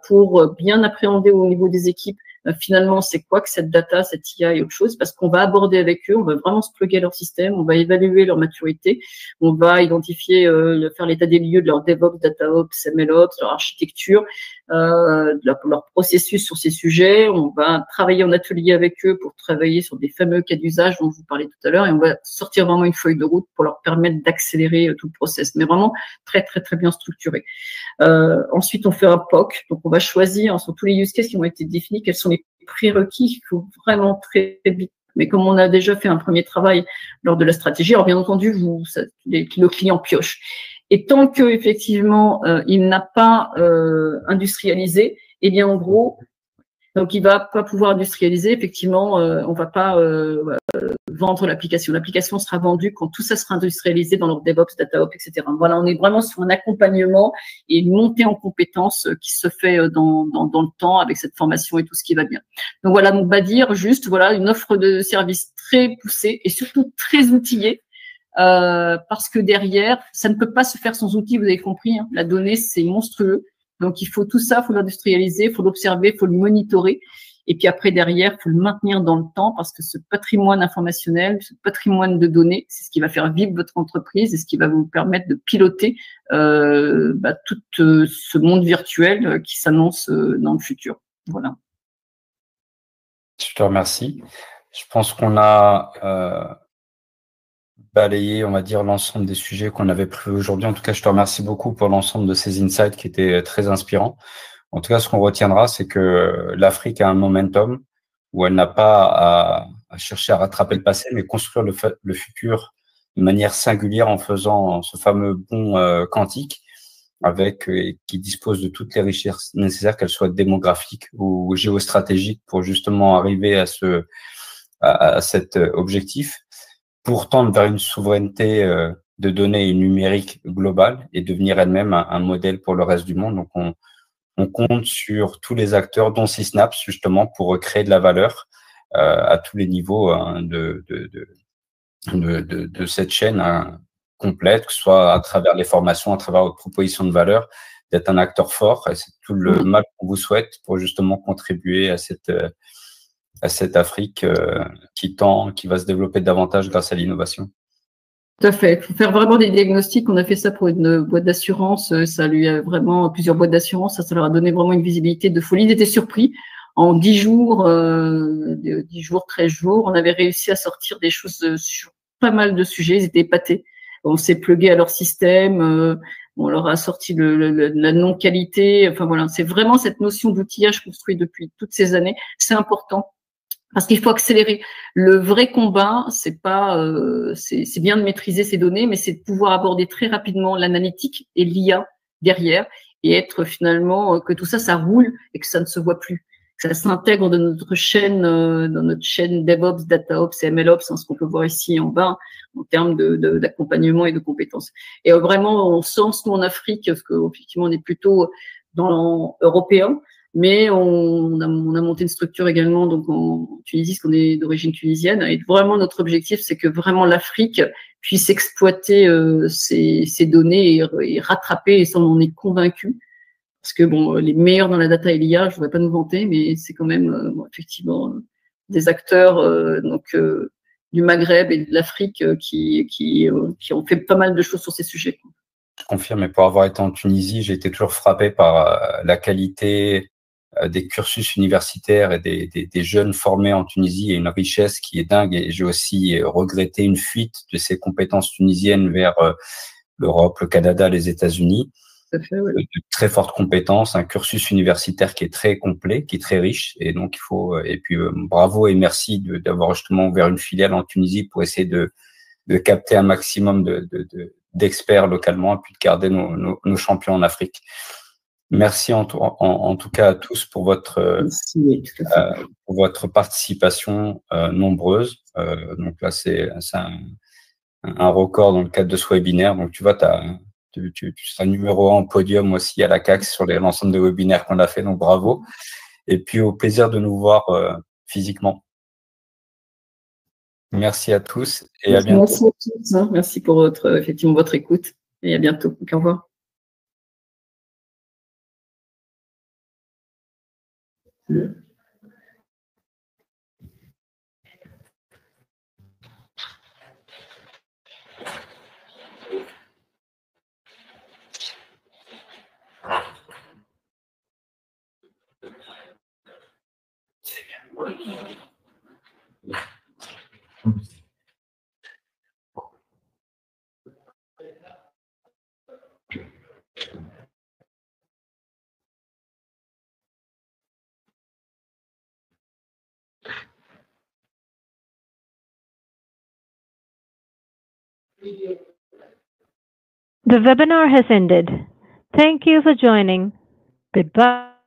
pour bien appréhender au niveau des équipes finalement, c'est quoi que cette data, cette IA et autre chose, parce qu'on va aborder avec eux, on va vraiment se plugger à leur système, on va évaluer leur maturité, on va identifier, faire l'état des lieux de leur DevOps, DataOps, MLOps, leur architecture, leur processus sur ces sujets, on va travailler en atelier avec eux pour travailler sur des fameux cas d'usage dont je vous parlais tout à l'heure, et on va sortir vraiment une feuille de route pour leur permettre d'accélérer tout le process, mais vraiment très, très, très bien structuré. Ensuite, on fait un POC, donc on va choisir sur tous les use cases qui ont été définis, quels sont les prérequis qu'il faut vraiment très vite. Mais comme on a déjà fait un premier travail lors de la stratégie, alors bien entendu, le client pioche. Et tant que effectivement il n'a pas industrialisé, eh bien en gros, donc il va pas pouvoir industrialiser. Effectivement, on va pas vendre l'application. L'application sera vendue quand tout ça sera industrialisé dans leur DevOps, DataOps, etc. Voilà, on est vraiment sur un accompagnement et une montée en compétences qui se fait dans le temps avec cette formation et tout ce qui va bien. Donc voilà, donc Badir, juste voilà une offre de service très poussée et surtout très outillée. Parce que derrière, ça ne peut pas se faire sans outils, vous avez compris, la donnée, c'est monstrueux. Donc, il faut tout ça, il faut l'industrialiser, il faut l'observer, il faut le monitorer. Et puis après, derrière, il faut le maintenir dans le temps parce que ce patrimoine informationnel, ce patrimoine de données, c'est ce qui va faire vivre votre entreprise et ce qui va vous permettre de piloter tout ce monde virtuel qui s'annonce dans le futur. Voilà. Je te remercie. Je pense qu'on a balayer, on va dire, l'ensemble des sujets qu'on avait prévus aujourd'hui. En tout cas, je te remercie beaucoup pour l'ensemble de ces insights qui étaient très inspirants. En tout cas, ce qu'on retiendra, c'est que l'Afrique a un momentum où elle n'a pas à chercher à rattraper le passé, mais construire le futur de manière singulière en faisant ce fameux bond quantique qui dispose de toutes les richesses nécessaires, qu'elles soient démographiques ou géostratégiques, pour justement arriver à cet objectif, pour tendre vers une souveraineté de données numériques globale et devenir elle-même un modèle pour le reste du monde. Donc, on compte sur tous les acteurs, dont Sysnaps, justement, pour créer de la valeur à tous les niveaux de cette chaîne complète, que ce soit à travers les formations, à travers votre proposition de valeur, d'être un acteur fort. Et c'est tout le mal qu'on vous souhaite pour justement contribuer à cette Afrique qui va se développer davantage grâce à l'innovation. Tout à fait. Il faut faire vraiment des diagnostics. On a fait ça pour une boîte d'assurance. Ça lui a vraiment plusieurs boîtes d'assurance. Ça leur a donné vraiment une visibilité de folie. Ils étaient surpris. En 10 jours, 13 jours, on avait réussi à sortir des choses sur pas mal de sujets. Ils étaient épatés. On s'est plugué à leur système. On leur a sorti la non-qualité. Enfin voilà, c'est vraiment cette notion d'outillage construit depuis toutes ces années. C'est important. Parce qu'il faut accélérer. Le vrai combat, c'est bien de maîtriser ces données, mais c'est de pouvoir aborder très rapidement l'analytique et l'IA derrière et être finalement que tout ça, ça roule et que ça ne se voit plus. Que ça s'intègre dans notre chaîne DevOps, DataOps et MLOps, ce qu'on peut voir ici en bas en termes d'accompagnement et de compétences. Et vraiment, on sent nous en Afrique, parce qu'effectivement, on est plutôt européen. Mais on a monté une structure également donc en Tunisie, parce qu'on est d'origine tunisienne. Et vraiment, notre objectif, c'est que vraiment l'Afrique puisse exploiter ces données et rattraper, et ça, on en est convaincus. Parce que bon, les meilleurs dans la data et l'IA, je ne voudrais pas nous vanter, mais c'est quand même effectivement des acteurs du Maghreb et de l'Afrique qui ont fait pas mal de choses sur ces sujets. Je confirme, et pour avoir été en Tunisie, j'ai été toujours frappé par la qualité des cursus universitaires et des jeunes formés en Tunisie. Il y a une richesse qui est dingue, et j'ai aussi regretté une fuite de ces compétences tunisiennes vers l'Europe, le Canada, les États-Unis. Ça fait, ouais. De très fortes compétences, un cursus universitaire qui est très complet, qui est très riche, et donc il faut, et puis bravo et merci d'avoir justement ouvert une filiale en Tunisie pour essayer de capter un maximum d'experts localement, et puis de garder nos champions en Afrique. Merci en tout cas à tous pour votre participation nombreuse. Donc là, c'est un record dans le cadre de ce webinaire. Donc tu vois, tu seras numéro 1 au podium aussi à la CAX sur l'ensemble des webinaires qu'on a fait, donc bravo. Et puis au plaisir de nous voir physiquement. Merci à tous et à bientôt. Merci à tous, hein. Merci pour effectivement votre écoute, et à bientôt. Au revoir. The webinar has ended. Thank you for joining. Goodbye.